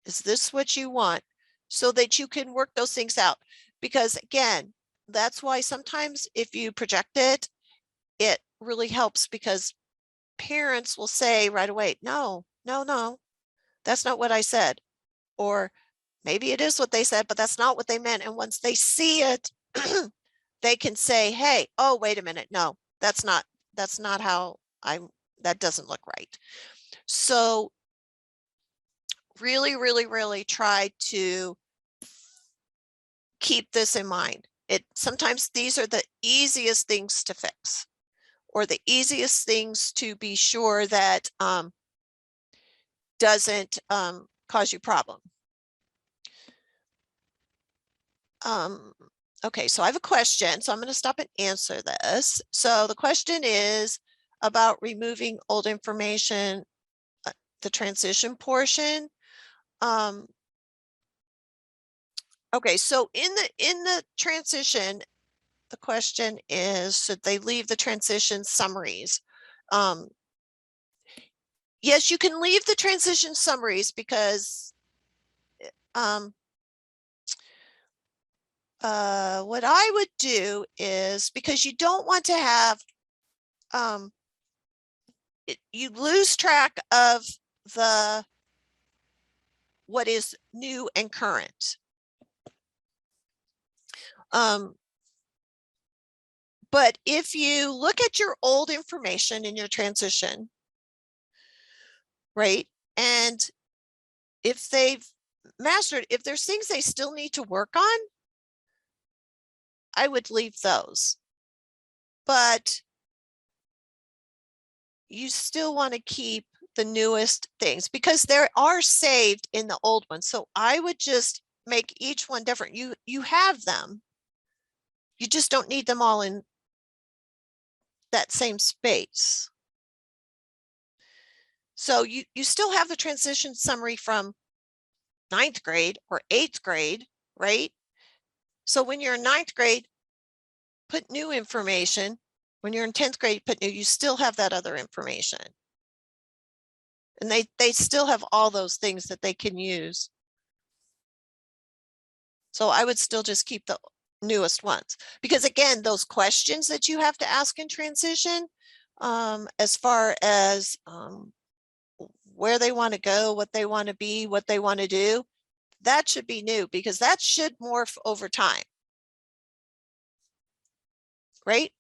Speaker 1: Is this what you want? So that you can work those things out. Because again, that's why sometimes if you project it, it really helps, because parents will say right away, no, that's not what I said. Or maybe it is what they said, but that's not what they meant. And once they see it, they can say, hey, oh, wait a minute. No, that's not how that doesn't look right. So really try to keep this in mind. Sometimes these are the easiest things to fix, or the easiest things to be sure that doesn't cause you problem. Okay, so I have a question, so I'm going to stop and answer this. So the question is about removing old information, the transition portion. Okay, so in the transition, the question is, should they leave the transition summaries? Yes, you can leave the transition summaries, because what I would do is, because you don't want to have you lose track of what is new and current. But if you look at your old information in your transition, right, and if they've mastered, if there's things they still need to work on, I would leave those. But you still want to keep the newest things, because they are saved in the old ones. So I would just make each one different. You have them. You just don't need them all in that same space. So you still have the transition summary from 9th grade or 8th grade, right? So when you're in 9th grade, put new information. When you're in 10th grade, put new. You still have that other information. And they still have all those things that they can use. So I would still just keep the newest ones, because again, those questions that you have to ask in transition, as far as where they want to go, what they want to be, what they want to do, that should be new because that should morph over time. Right?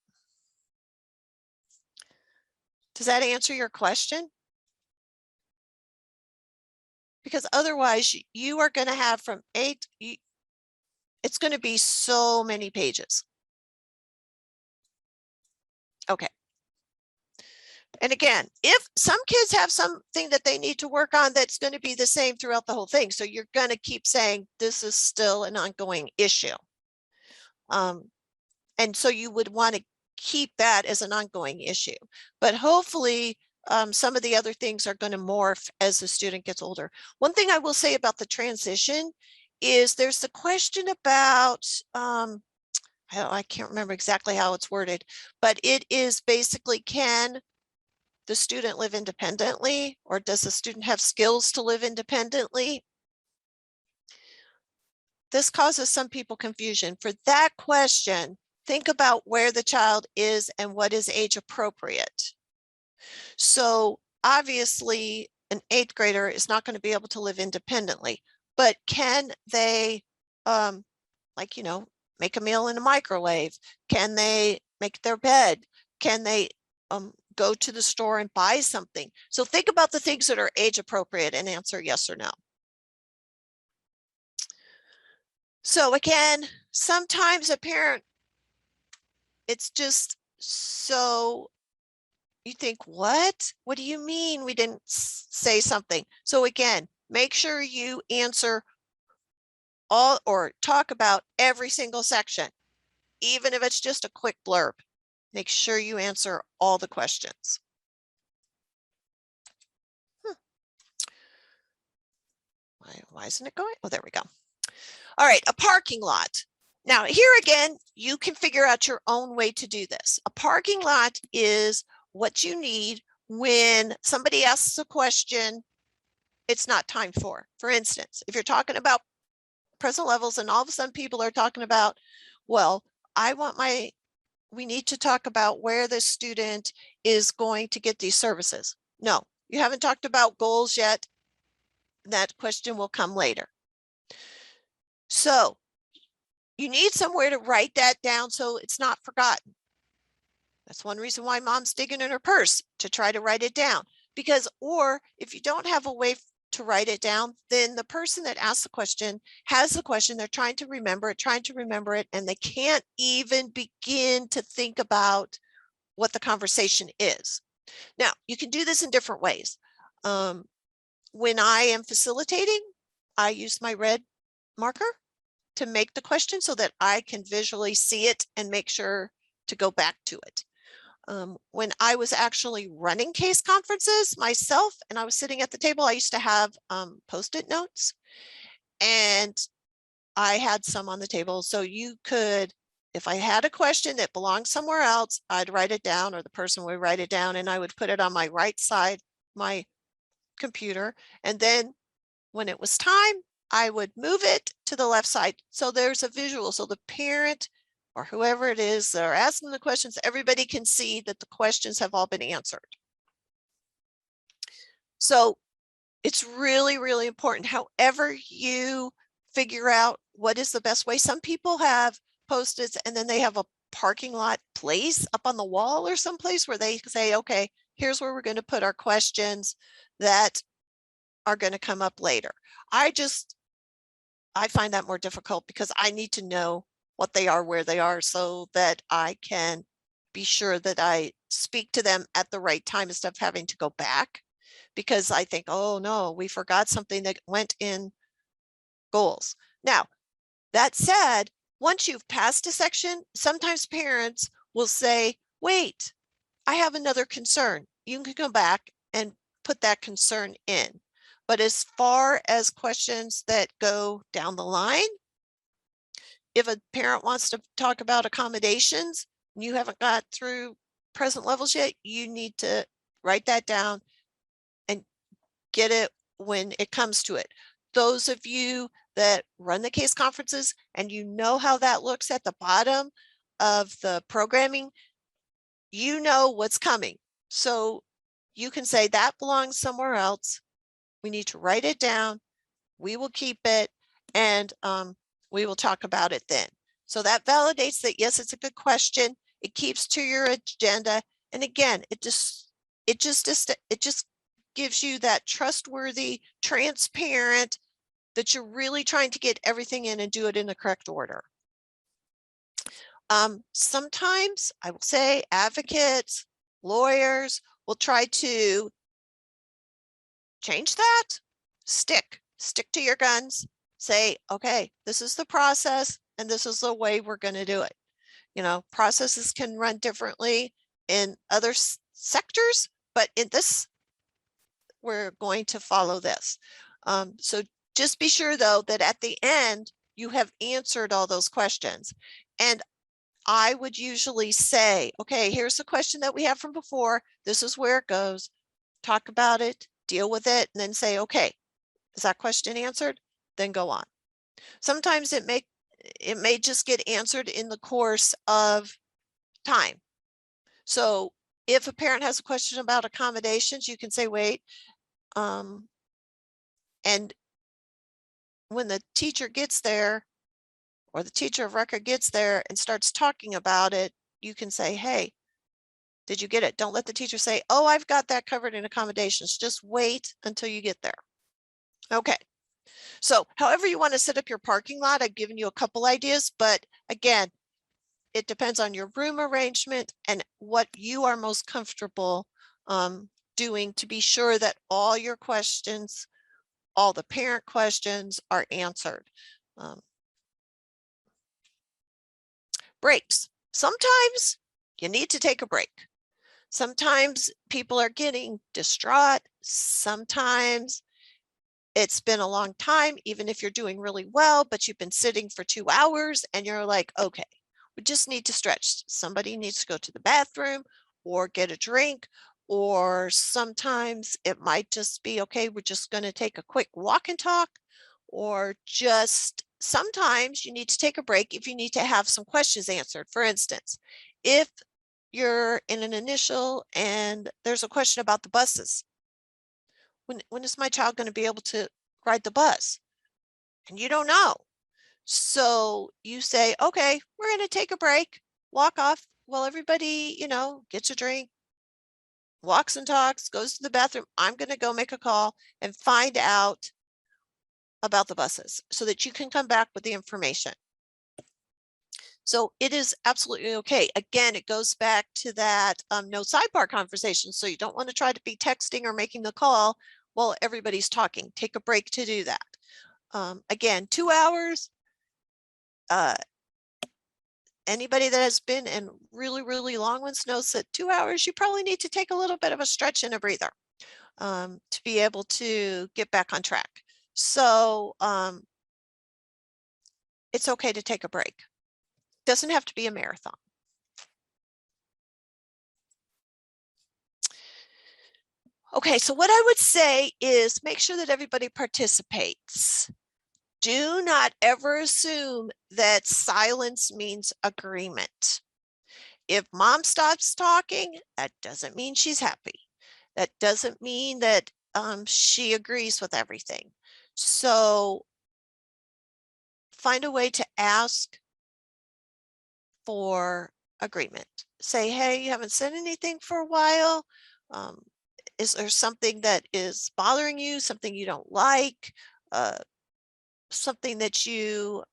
Speaker 1: Does that answer your question? Because otherwise you are going to have from 8, it's going to be so many pages. Okay. And again, if some kids have something that they need to work on, that's going to be the same throughout the whole thing. So you're going to keep saying this is still an ongoing issue. And so you would want to keep that as an ongoing issue. But hopefully some of the other things are going to morph as the student gets older. One thing I will say about the transition is there's the question about, I can't remember exactly how it's worded, but it is basically, can the student live independently, or does the student have skills to live independently? This causes some people confusion. For that question, think about where the child is and what is age appropriate. So obviously an 8th grader is not going to be able to live independently, but can they make a meal in a microwave? Can they make their bed? Can they go to the store and buy something? So think about the things that are age appropriate and answer yes or no. So again, sometimes a parent, it's just so you think, what do you mean we didn't say something? So again, make sure you answer all or talk about every single section, even if it's just a quick blurb. Make sure you answer all the questions. Why isn't it going? Oh, there we go. All right, a parking lot. Now, here again, you can figure out your own way to do this. A parking lot is what you need when somebody asks a question it's not time for. For instance, if you're talking about present levels and all of a sudden people are talking about, well, we need to talk about where the student is going to get these services. No, you haven't talked about goals yet. That question will come later. So you need somewhere to write that down so it's not forgotten. That's one reason why mom's digging in her purse to try to write it down. Because, or if you don't have a way to write it down, then the person that asked the question has the question, they're trying to remember it, and they can't even begin to think about what the conversation is. Now, you can do this in different ways. When I am facilitating, I use my red marker to make the question so that I can visually see it and make sure to go back to it. When I was actually running case conferences myself and I was sitting at the table, I used to have Post-it notes, and I had some on the table. So you could, if I had a question that belonged somewhere else, I'd write it down, or the person would write it down, and I would put it on my right side, my computer. And then when it was time, I would move it to the left side. So there's a visual. So the parent or whoever it is that are asking the questions, everybody can see that the questions have all been answered. So it's really, really important. However you figure out what is the best way. Some people have Post-its and then they have a parking lot place up on the wall or someplace where they say, okay, here's where we're going to put our questions that are going to come up later. I find that more difficult because I need to know what they are, where they are, so that I can be sure that I speak to them at the right time instead of having to go back, because I think, oh no, we forgot something that went in goals. Now, that said, once you've passed a section, sometimes parents will say, wait, I have another concern. You can go back and put that concern in. But as far as questions that go down the line, if a parent wants to talk about accommodations, and you haven't got through present levels yet, you need to write that down and get it when it comes to it. Those of you that run the case conferences and you know how that looks at the bottom of the programming, you know what's coming. So you can say that belongs somewhere else. We need to write it down. We will keep it, and we will talk about it then. So that validates that, yes, it's a good question. It keeps to your agenda. And again, it just gives you that trustworthy, transparent, that you're really trying to get everything in and do it in the correct order. Sometimes I will say advocates, lawyers will try to change that. Stick to your guns. Say, okay, this is the process and this is the way we're going to do it. You know, processes can run differently in other sectors, but in this, we're going to follow this. So just be sure, though, that at the end, you have answered all those questions. And I would usually say, okay, here's the question that we have from before. This is where it goes. Talk about it, deal with it, and then say, okay, is that question answered? Then go on. Sometimes it may just get answered in the course of time. So if a parent has a question about accommodations, you can say, wait, and when the teacher gets there, or the teacher of record gets there and starts talking about it, you can say, hey, did you get it? Don't let the teacher say, oh, I've got that covered in accommodations. Just wait until you get there. Okay. So however you want to set up your parking lot, I've given you a couple ideas, but again, it depends on your room arrangement and what you are most comfortable doing to be sure that all your questions, all the parent questions are answered. Breaks. Sometimes you need to take a break. Sometimes people are getting distraught. Sometimes it's been a long time, even if you're doing really well, but you've been sitting for 2 hours and you're like, okay, we just need to stretch. Somebody needs to go to the bathroom or get a drink, or sometimes it might just be, okay, we're just going to take a quick walk and talk, or just sometimes you need to take a break if you need to have some questions answered. For instance, if you're in an initial and there's a question about the buses, when is my child going to be able to ride the bus? And you don't know. So you say, okay, we're going to take a break, walk off while everybody, gets a drink, walks and talks, goes to the bathroom. I'm going to go make a call and find out about the buses so that you can come back with the information. So it is absolutely okay. Again, it goes back to that no sidebar conversation. So you don't want to try to be texting or making the call while everybody's talking. Take a break to do that. Again, 2 hours. Anybody that has been in really, really long ones knows that 2 hours, you probably need to take a little bit of a stretch and a breather to be able to get back on track. So it's okay to take a break. Doesn't have to be a marathon. Okay, so what I would say is make sure that everybody participates. Do not ever assume that silence means agreement. If mom stops talking, that doesn't mean she's happy. That doesn't mean that she agrees with everything. So find a way to ask for agreement. Say, hey, you haven't said anything for a while. Is there something that is bothering you, something you don't like, something that you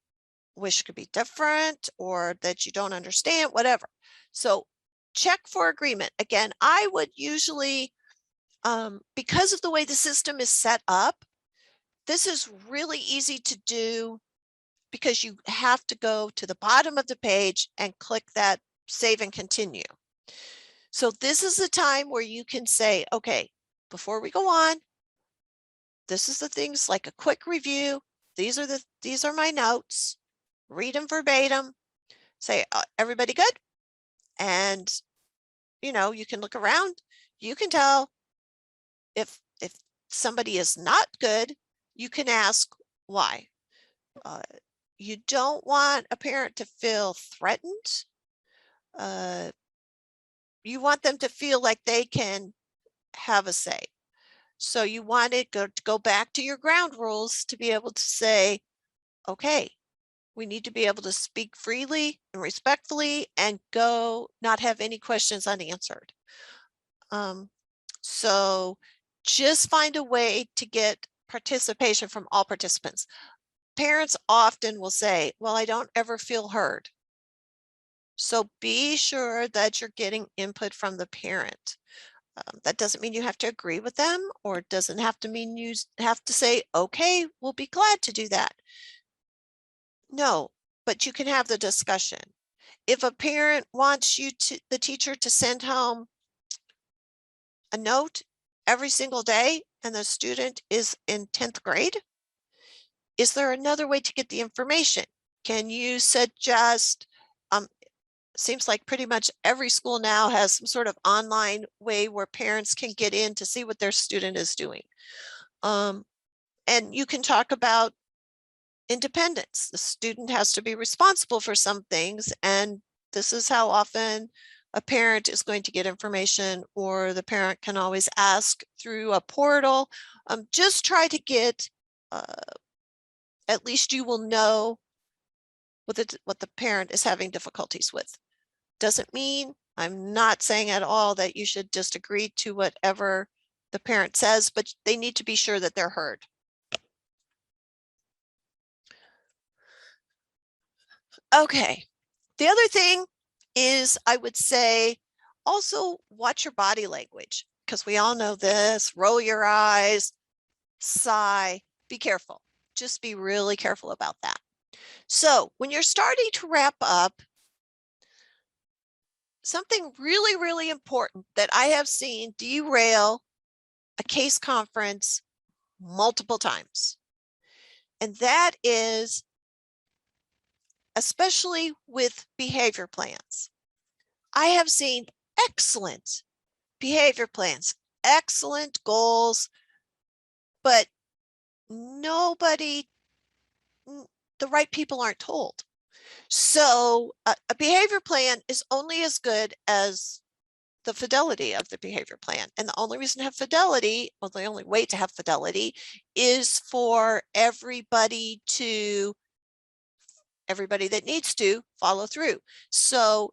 Speaker 1: wish could be different or that you don't understand, whatever. So check for agreement. Again, I would usually, because of the way the system is set up, this is really easy to do because you have to go to the bottom of the page and click that save and continue. So this is the time where you can say, okay, before we go on, this is the things like a quick review. These are my notes. Read them verbatim. Say, everybody good? And, you can look around. You can tell if somebody is not good, you can ask why. You don't want a parent to feel threatened. You want them to feel like they can have a say. So you want to go back to your ground rules to be able to say, okay, we need to be able to speak freely and respectfully and go not have any questions unanswered. So just find a way to get participation from all participants. Parents often will say, well, I don't ever feel heard. So be sure that you're getting input from the parent. That doesn't mean you have to agree with them, or it doesn't have to mean you have to say, okay, we'll be glad to do that. No, but you can have the discussion. If a parent wants the teacher to send home a note every single day and the student is in 10th grade, is there another way to get the information? Can you suggest, seems like pretty much every school now has some sort of online way where parents can get in to see what their student is doing. And you can talk about independence. The student has to be responsible for some things, and this is how often a parent is going to get information, or the parent can always ask through a portal. Just try to get, at least you will know what the parent is having difficulties with. Doesn't mean, I'm not saying at all that you should just agree to whatever the parent says, but they need to be sure that they're heard. Okay. The other thing is, I would say, also watch your body language, because we all know this. Roll your eyes, sigh, be careful. Just be really careful about that. So when you're starting to wrap up, something really, really important that I have seen derail a case conference multiple times, and that is, especially with behavior plans. I have seen excellent behavior plans, excellent goals, but nobody, the right people aren't told. So a behavior plan is only as good as the fidelity of the behavior plan. And the only reason to have fidelity, well, the only way to have fidelity is for everybody that needs to follow through. So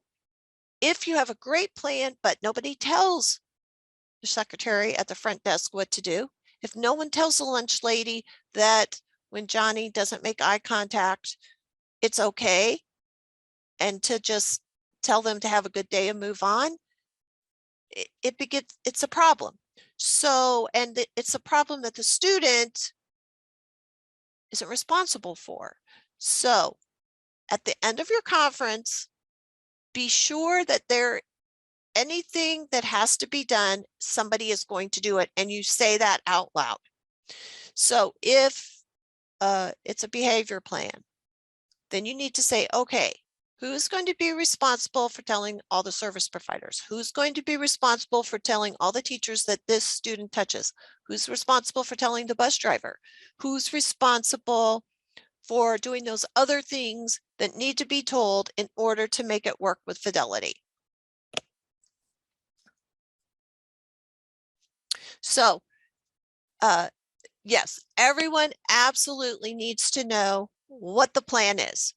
Speaker 1: if you have a great plan, but nobody tells the secretary at the front desk what to do, if no one tells the lunch lady that when Johnny doesn't make eye contact, it's okay, and to just tell them to have a good day and move on, it's a problem. So, and it's a problem that the student isn't responsible for. So at the end of your conference, be sure that anything that has to be done, somebody is going to do it, and you say that out loud. So if it's a behavior plan, then you need to say, okay, who's going to be responsible for telling all the service providers? Who's going to be responsible for telling all the teachers that this student touches? Who's responsible for telling the bus driver? Who's responsible for doing those other things that need to be told in order to make it work with fidelity? So, yes, everyone absolutely needs to know what the plan is.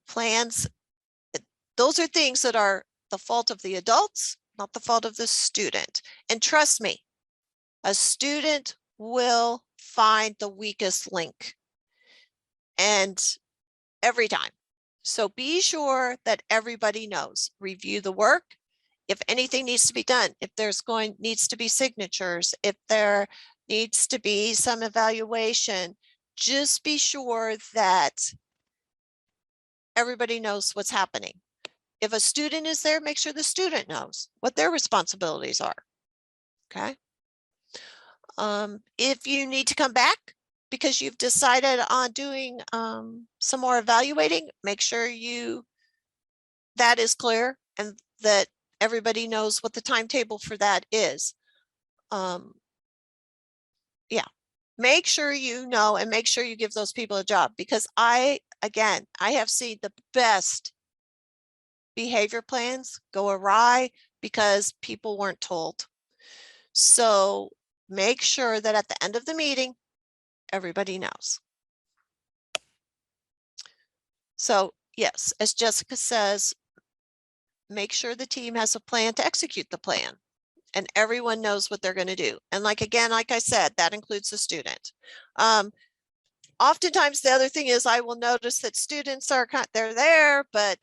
Speaker 1: Plans, those are things that are the fault of the adults, not the fault of the student. And trust me, a student will find the weakest link, and every time. So be sure that everybody knows. Review the work. If anything needs to be done, if needs to be signatures, if there needs to be some evaluation, just be sure that everybody knows what's happening. If a student is there, make sure the student knows what their responsibilities are. Okay. If you need to come back because you've decided on doing some more evaluating, make sure that is clear and that everybody knows what the timetable for that is. Yeah, make sure you know, and make sure you give those people a job, because I have seen the best behavior plans go awry because people weren't told. So make sure that at the end of the meeting, everybody knows. So yes, as Jessica says, make sure the team has a plan to execute the plan and everyone knows what they're going to do. And like I said, that includes the student. Oftentimes the other thing is I will notice that students they're there, but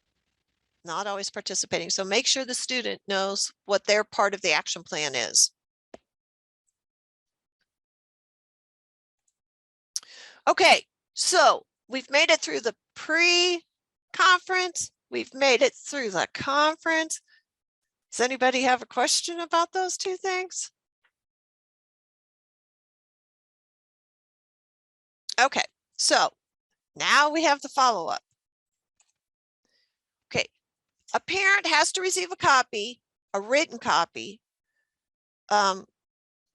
Speaker 1: not always participating. So make sure the student knows what their part of the action plan is. Okay, so we've made it through the pre-conference. We've made it through the conference. Does anybody have a question about those two things? Okay, so now we have the follow-up. Okay, a parent has to receive a copy, a written copy,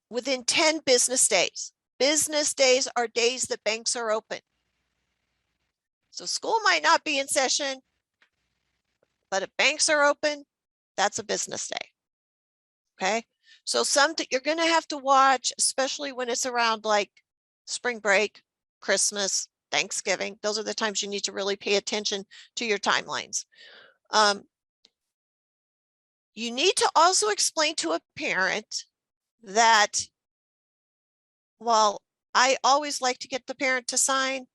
Speaker 1: within 10 business days. Business days are days that banks are open. So school might not be in session, but if banks are open, that's a business day. Okay, so you're going to have to watch, especially when it's around like spring break, Christmas, Thanksgiving. Those are the times you need to really pay attention to your timelines. You need to also explain to a parent that while I always like to get the parent to sign,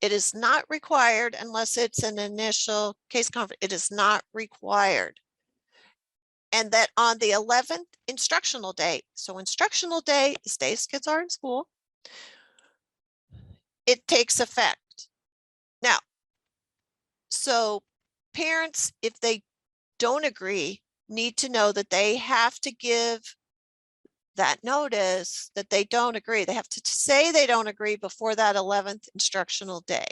Speaker 1: it is not required unless it's an initial case conference. It is not required. And that on the 11th instructional day, so instructional day is days kids are in school, it takes effect. Now, so parents, if they don't agree, need to know that they have to give that notice that they don't agree. They have to say they don't agree before that 11th instructional day.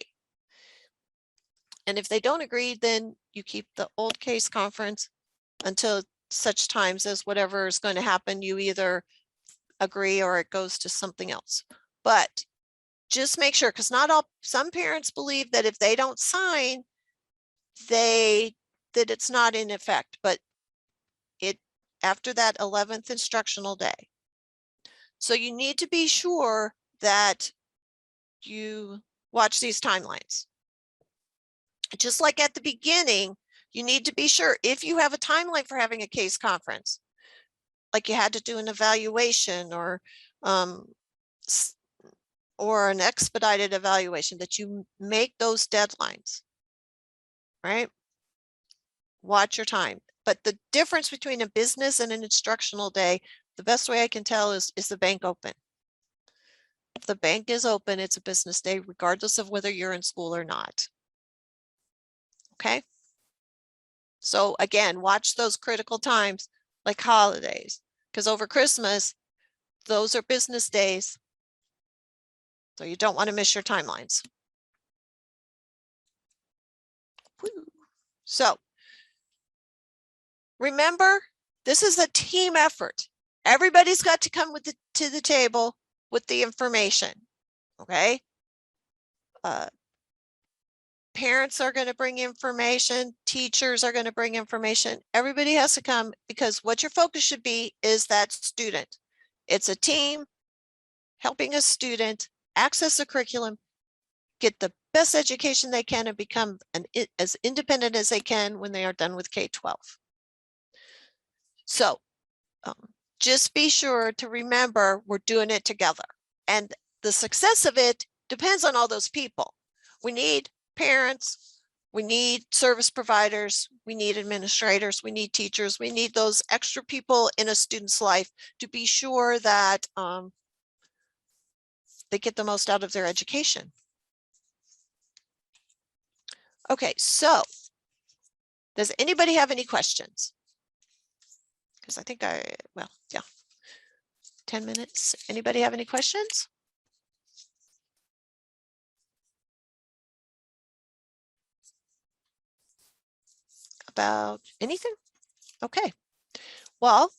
Speaker 1: And if they don't agree, then you keep the old case conference until such times as whatever is going to happen, you either agree or it goes to something else. But just make sure, because some parents believe that if they don't sign, that it's not in effect, but after that 11th instructional day. So you need to be sure that you watch these timelines. Just like at the beginning, you need to be sure if you have a timeline for having a case conference, like you had to do an evaluation or an expedited evaluation, that you make those deadlines, right? Watch your time. But the difference between a business and an instructional day, the best way I can tell is the bank open? If the bank is open, it's a business day, regardless of whether you're in school or not. Okay. So again, watch those critical times like holidays, because over Christmas, those are business days. So you don't want to miss your timelines. So remember, this is a team effort. Everybody's got to come to the table with the information. Okay. Parents are going to bring information. Teachers are going to bring information. Everybody has to come, because what your focus should be is that student. It's a team helping a student access the curriculum, get the best education they can, and become as independent as they can when they are done with K-12. So just be sure to remember we're doing it together. And the success of it depends on all those people. We need parents, we need service providers, we need administrators, we need teachers, we need those extra people in a student's life to be sure that they get the most out of their education. Okay, so does anybody have any questions? Because I think well, yeah, 10 minutes. Anybody have any questions? About anything? Okay, well,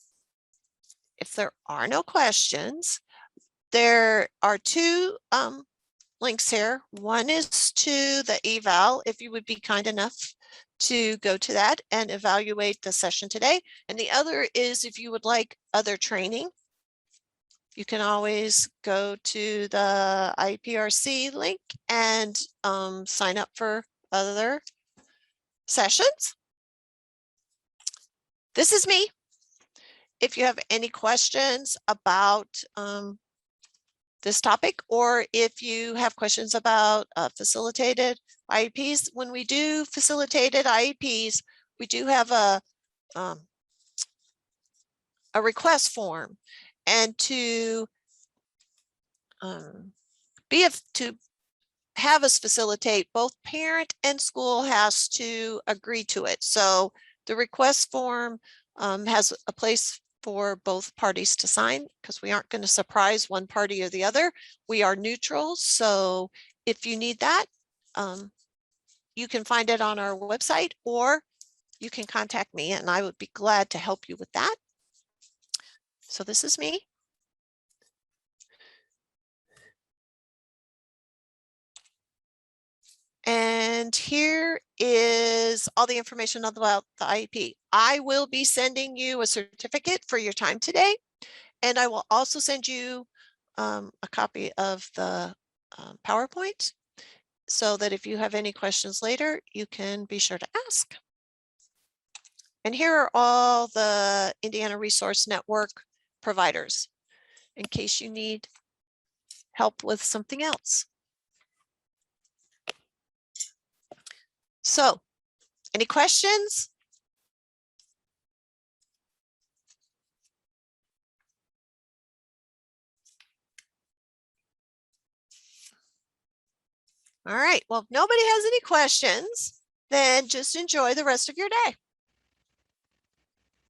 Speaker 1: if there are no questions, there are two links here. One is to the eval, if you would be kind enough to go to that and evaluate the session today. And the other is if you would like other training, You can always go to the IPRC link and sign up for other sessions. This is me. If you have any questions about this topic, or if you have questions about facilitated IEPs, when we do facilitated IEPs, we do have a request form, and to have us facilitate, both parent and school has to agree to it. So the request form has a place for both parties to sign, because we aren't going to surprise one party or the other. We are neutral. So if you need that, you can find it on our website, or you can contact me and I would be glad to help you with that. So this is me. And here is all the information about the IEP. I will be sending you a certificate for your time today. And I will also send you a copy of the PowerPoint, so that if you have any questions later, you can be sure to ask. And here are all the Indiana Resource Network providers, in case you need help with something else. So, any questions? All right, well, if nobody has any questions, then just enjoy the rest of your day.